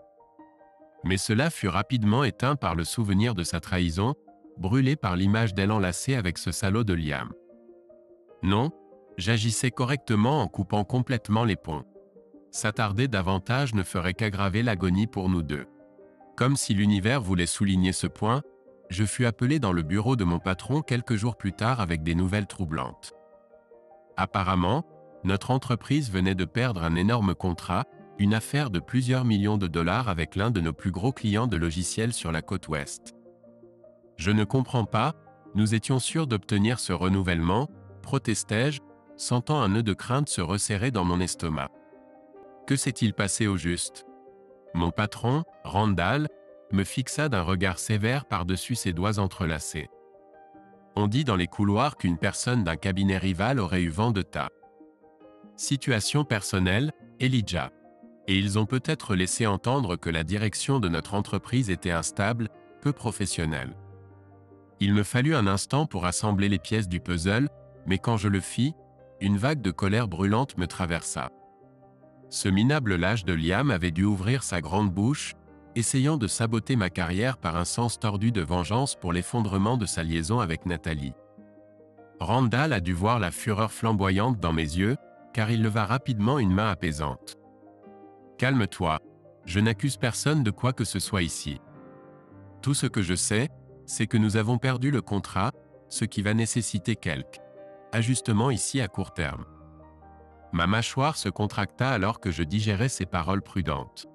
Mais cela fut rapidement éteint par le souvenir de sa trahison, brûlé par l'image d'elle enlacée avec ce salaud de Liam. Non, j'agissais correctement en coupant complètement les ponts. S'attarder davantage ne ferait qu'aggraver l'agonie pour nous deux. Comme si l'univers voulait souligner ce point, je fus appelé dans le bureau de mon patron quelques jours plus tard avec des nouvelles troublantes. Apparemment, notre entreprise venait de perdre un énorme contrat, une affaire de plusieurs millions de dollars avec l'un de nos plus gros clients de logiciels sur la côte ouest. Je ne comprends pas, nous étions sûrs d'obtenir ce renouvellement, protestai-je, sentant un nœud de crainte se resserrer dans mon estomac. Que s'est-il passé au juste? Mon patron, Randall, me fixa d'un regard sévère par-dessus ses doigts entrelacés. On dit dans les couloirs qu'une personne d'un cabinet rival aurait eu vent de ta situation personnelle, Elijah. Et ils ont peut-être laissé entendre que la direction de notre entreprise était instable, peu professionnelle. Il me fallut un instant pour assembler les pièces du puzzle, mais quand je le fis, une vague de colère brûlante me traversa. Ce minable lâche de Liam avait dû ouvrir sa grande bouche, essayant de saboter ma carrière par un sens tordu de vengeance pour l'effondrement de sa liaison avec Nathalie. Randall a dû voir la fureur flamboyante dans mes yeux, car il leva rapidement une main apaisante. « Calme-toi, je n'accuse personne de quoi que ce soit ici. Tout ce que je sais, c'est que nous avons perdu le contrat, ce qui va nécessiter quelques ajustements ici à court terme. » Ma mâchoire se contracta alors que je digérais ces paroles prudentes.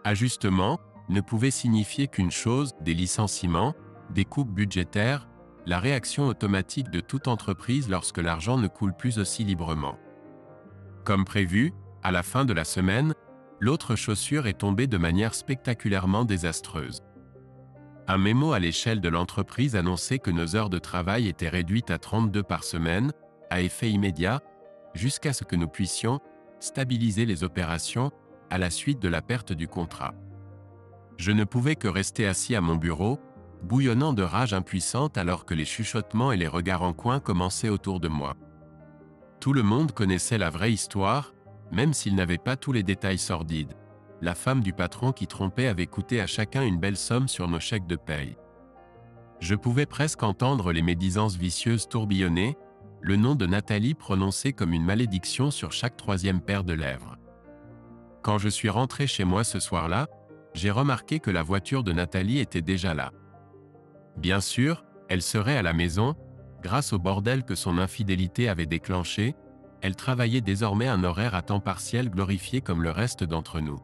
Ajustement ne pouvait signifier qu'une chose, des licenciements, des coupes budgétaires, la réaction automatique de toute entreprise lorsque l'argent ne coule plus aussi librement. Comme prévu, à la fin de la semaine, l'autre chaussure est tombée de manière spectaculairement désastreuse. Un mémo à l'échelle de l'entreprise annonçait que nos heures de travail étaient réduites à 32 par semaine, à effet immédiat, jusqu'à ce que nous puissions stabiliser les opérations à la suite de la perte du contrat. Je ne pouvais que rester assis à mon bureau, bouillonnant de rage impuissante alors que les chuchotements et les regards en coin commençaient autour de moi. Tout le monde connaissait la vraie histoire, même s'il n'avait pas tous les détails sordides. La femme du patron qui trompait avait coûté à chacun une belle somme sur nos chèques de paye. Je pouvais presque entendre les médisances vicieuses tourbillonner, le nom de Nathalie prononcé comme une malédiction sur chaque troisième paire de lèvres. Quand je suis rentré chez moi ce soir-là, j'ai remarqué que la voiture de Nathalie était déjà là. Bien sûr, elle serait à la maison, grâce au bordel que son infidélité avait déclenché, elle travaillait désormais un horaire à temps partiel glorifié comme le reste d'entre nous.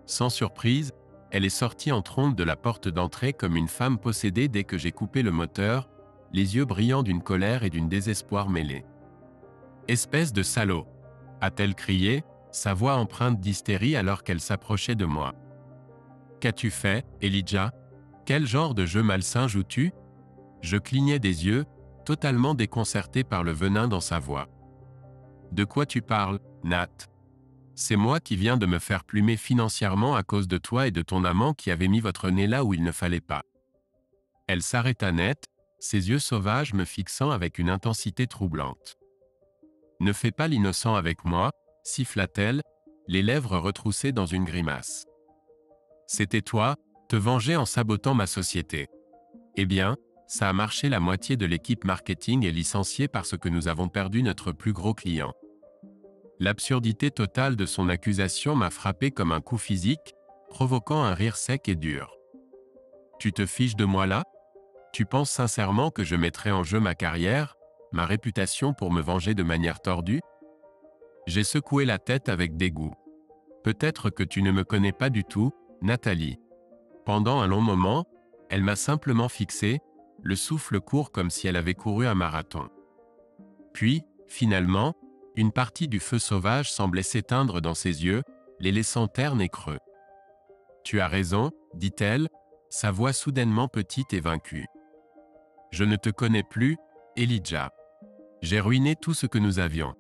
Sans surprise, elle est sortie en trombe de la porte d'entrée comme une femme possédée dès que j'ai coupé le moteur, les yeux brillants d'une colère et d'une désespoir mêlés. « Espèce de salaud !» a-t-elle crié, sa voix empreinte d'hystérie alors qu'elle s'approchait de moi. « Qu'as-tu fait, Elijah? Quel genre de jeu malsain joues-tu » Je clignais des yeux, totalement déconcerté par le venin dans sa voix. « De quoi tu parles, Nat? C'est moi qui viens de me faire plumer financièrement à cause de toi et de ton amant qui avait mis votre nez là où il ne fallait pas. » Elle s'arrêta net, ses yeux sauvages me fixant avec une intensité troublante. « Ne fais pas l'innocent avec moi, » siffla-t-elle, les lèvres retroussées dans une grimace. « C'était toi, te venger en sabotant ma société. Eh bien, ça a marché, la moitié de l'équipe marketing est licenciée parce que nous avons perdu notre plus gros client. » L'absurdité totale de son accusation m'a frappé comme un coup physique, provoquant un rire sec et dur. « Tu te fiches de moi là? Tu penses sincèrement que je mettrai en jeu ma carrière, ma réputation pour me venger de manière tordue ?» J'ai secoué la tête avec dégoût. « Peut-être que tu ne me connais pas du tout, Nathalie. » Pendant un long moment, elle m'a simplement fixé, le souffle court comme si elle avait couru un marathon. Puis, finalement, une partie du feu sauvage semblait s'éteindre dans ses yeux, les laissant ternes et creux. « Tu as raison, » dit-elle, sa voix soudainement petite et vaincue. « Je ne te connais plus, Elijah. J'ai ruiné tout ce que nous avions. »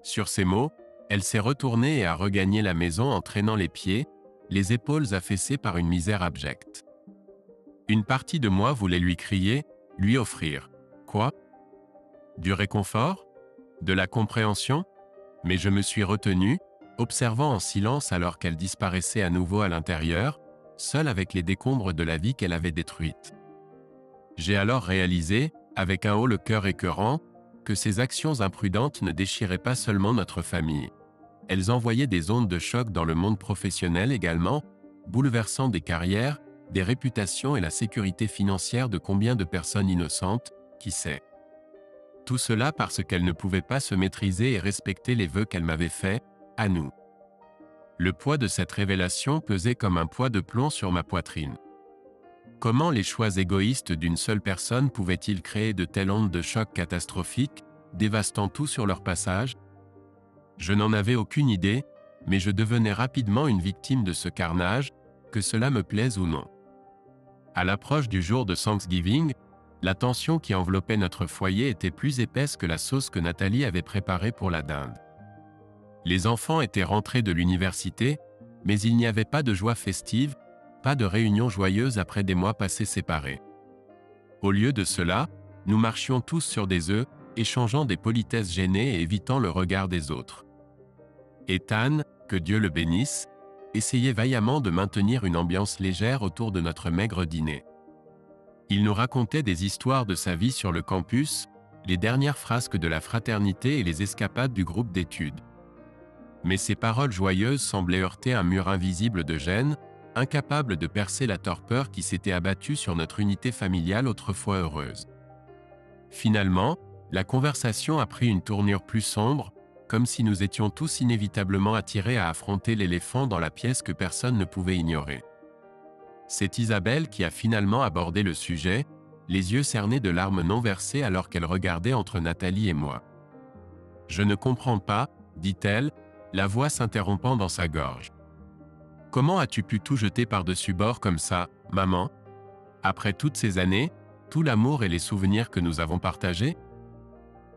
Sur ces mots, elle s'est retournée et a regagné la maison en traînant les pieds, les épaules affaissées par une misère abjecte. Une partie de moi voulait lui crier, lui offrir. Quoi? Du réconfort? De la compréhension? Mais je me suis retenu, observant en silence alors qu'elle disparaissait à nouveau à l'intérieur, seule avec les décombres de la vie qu'elle avait détruite. J'ai alors réalisé, avec un haut le cœur écœurant, que ces actions imprudentes ne déchiraient pas seulement notre famille. Elles envoyaient des ondes de choc dans le monde professionnel également, bouleversant des carrières, des réputations et la sécurité financière de combien de personnes innocentes, qui sait. Tout cela parce qu'elle ne pouvait pas se maîtriser et respecter les vœux qu'elle m'avait faits, à nous. Le poids de cette révélation pesait comme un poids de plomb sur ma poitrine. Comment les choix égoïstes d'une seule personne pouvaient-ils créer de telles ondes de choc catastrophiques, dévastant tout sur leur passage? Je n'en avais aucune idée, mais je devenais rapidement une victime de ce carnage, que cela me plaise ou non. À l'approche du jour de Thanksgiving, la tension qui enveloppait notre foyer était plus épaisse que la sauce que Nathalie avait préparée pour la dinde. Les enfants étaient rentrés de l'université, mais il n'y avait pas de joie festive, pas de réunion joyeuse après des mois passés séparés. Au lieu de cela, nous marchions tous sur des œufs, échangeant des politesses gênées et évitant le regard des autres. Ethan, que Dieu le bénisse, essayait vaillamment de maintenir une ambiance légère autour de notre maigre dîner. Il nous racontait des histoires de sa vie sur le campus, les dernières frasques de la fraternité et les escapades du groupe d'études. Mais ces paroles joyeuses semblaient heurter un mur invisible de gêne, incapable de percer la torpeur qui s'était abattue sur notre unité familiale autrefois heureuse. Finalement, la conversation a pris une tournure plus sombre, comme si nous étions tous inévitablement attirés à affronter l'éléphant dans la pièce que personne ne pouvait ignorer. C'est Isabelle qui a finalement abordé le sujet, les yeux cernés de larmes non versées alors qu'elle regardait entre Nathalie et moi. « Je ne comprends pas, » dit-elle, la voix s'interrompant dans sa gorge. « Comment as-tu pu tout jeter par-dessus bord comme ça, maman? Après toutes ces années, tout l'amour et les souvenirs que nous avons partagés ?»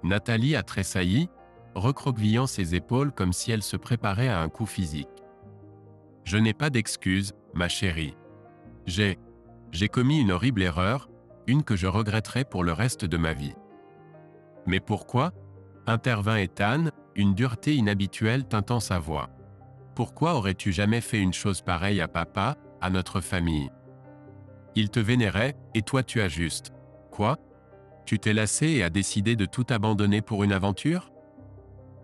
Nathalie a tressailli, recroquevillant ses épaules comme si elle se préparait à un coup physique. « Je n'ai pas d'excuses, ma chérie. J'ai commis une horrible erreur, une que je regretterai pour le reste de ma vie. » « Mais pourquoi ?» intervint Ethan, une dureté inhabituelle teintant sa voix. Pourquoi aurais-tu jamais fait une chose pareille à papa, à notre famille? Il te vénérait, et toi tu ajustes. Quoi? Tu t'es lassé et as décidé de tout abandonner pour une aventure?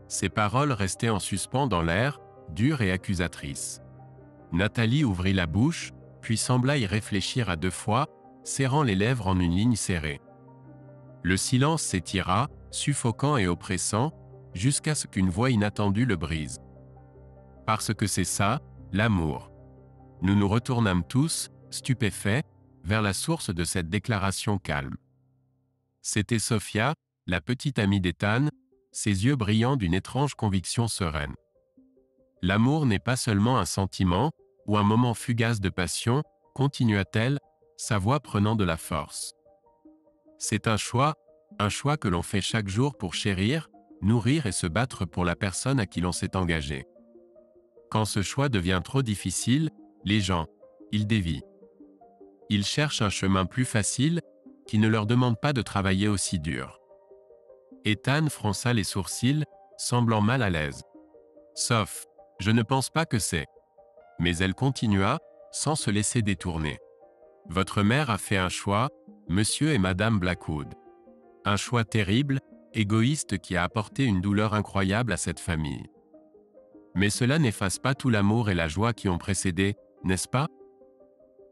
Ces paroles restaient en suspens dans l'air, dures et accusatrices. Nathalie ouvrit la bouche, puis sembla y réfléchir à deux fois, serrant les lèvres en une ligne serrée. Le silence s'étira, suffocant et oppressant, jusqu'à ce qu'une voix inattendue le brise. Parce que c'est ça, l'amour. Nous nous retournâmes tous, stupéfaits, vers la source de cette déclaration calme. C'était Sophia, la petite amie d'Ethan, ses yeux brillants d'une étrange conviction sereine. L'amour n'est pas seulement un sentiment, ou un moment fugace de passion, continua-t-elle, sa voix prenant de la force. C'est un choix que l'on fait chaque jour pour chérir, nourrir et se battre pour la personne à qui l'on s'est engagé. Quand ce choix devient trop difficile, les gens, ils dévient. Ils cherchent un chemin plus facile, qui ne leur demande pas de travailler aussi dur. Ethan fronça les sourcils, semblant mal à l'aise. Sauf, je ne pense pas que c'est. Mais elle continua, sans se laisser détourner. Votre mère a fait un choix, monsieur et madame Blackwood. Un choix terrible, égoïste qui a apporté une douleur incroyable à cette famille. Mais cela n'efface pas tout l'amour et la joie qui ont précédé, n'est-ce pas?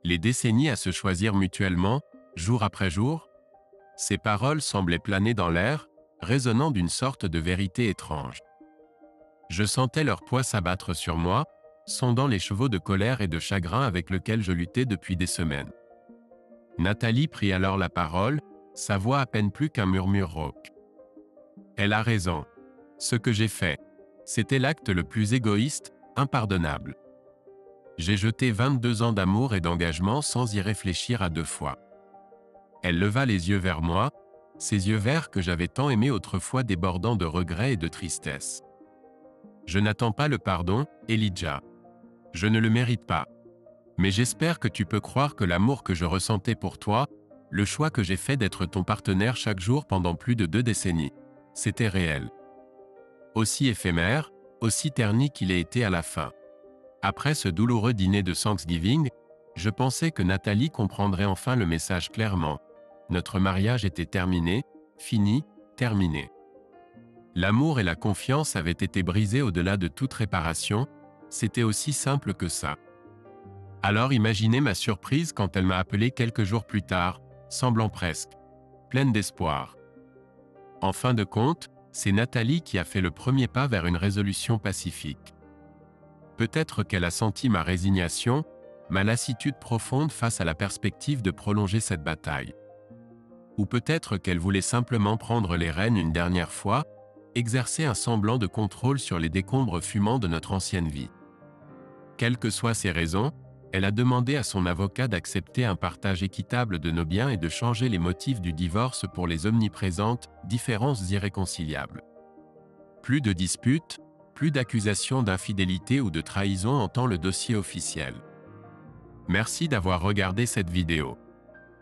Les décennies à se choisir mutuellement, jour après jour? Ces paroles semblaient planer dans l'air, résonnant d'une sorte de vérité étrange. Je sentais leur poids s'abattre sur moi, sondant les chevaux de colère et de chagrin avec lesquels je luttais depuis des semaines. Nathalie prit alors la parole, sa voix à peine plus qu'un murmure rauque. Elle a raison. Ce que j'ai fait, c'était l'acte le plus égoïste, impardonnable. J'ai jeté 22 ans d'amour et d'engagement sans y réfléchir à deux fois. Elle leva les yeux vers moi, ces yeux verts que j'avais tant aimés autrefois débordant de regrets et de tristesse. Je n'attends pas le pardon, Elijah. Je ne le mérite pas. Mais j'espère que tu peux croire que l'amour que je ressentais pour toi, le choix que j'ai fait d'être ton partenaire chaque jour pendant plus de 2 décennies, c'était réel. Aussi éphémère, aussi terni qu'il ait été à la fin. Après ce douloureux dîner de Thanksgiving, je pensais que Nathalie comprendrait enfin le message clairement. Notre mariage était terminé, fini, terminé. L'amour et la confiance avaient été brisés au-delà de toute réparation, c'était aussi simple que ça. Alors imaginez ma surprise quand elle m'a appelé quelques jours plus tard, semblant presque pleine d'espoir. En fin de compte, c'est Nathalie qui a fait le premier pas vers une résolution pacifique. Peut-être qu'elle a senti ma résignation, ma lassitude profonde face à la perspective de prolonger cette bataille. Ou peut-être qu'elle voulait simplement prendre les rênes une dernière fois, exercer un semblant de contrôle sur les décombres fumants de notre ancienne vie. Quelles que soient ses raisons, elle a demandé à son avocat d'accepter un partage équitable de nos biens et de changer les motifs du divorce pour les omniprésentes différences irréconciliables. Plus de disputes, plus d'accusations d'infidélité ou de trahison en tant le dossier officiel. Merci d'avoir regardé cette vidéo.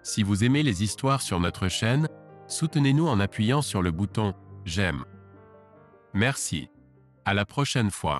Si vous aimez les histoires sur notre chaîne, soutenez-nous en appuyant sur le bouton « J'aime ». Merci. À la prochaine fois.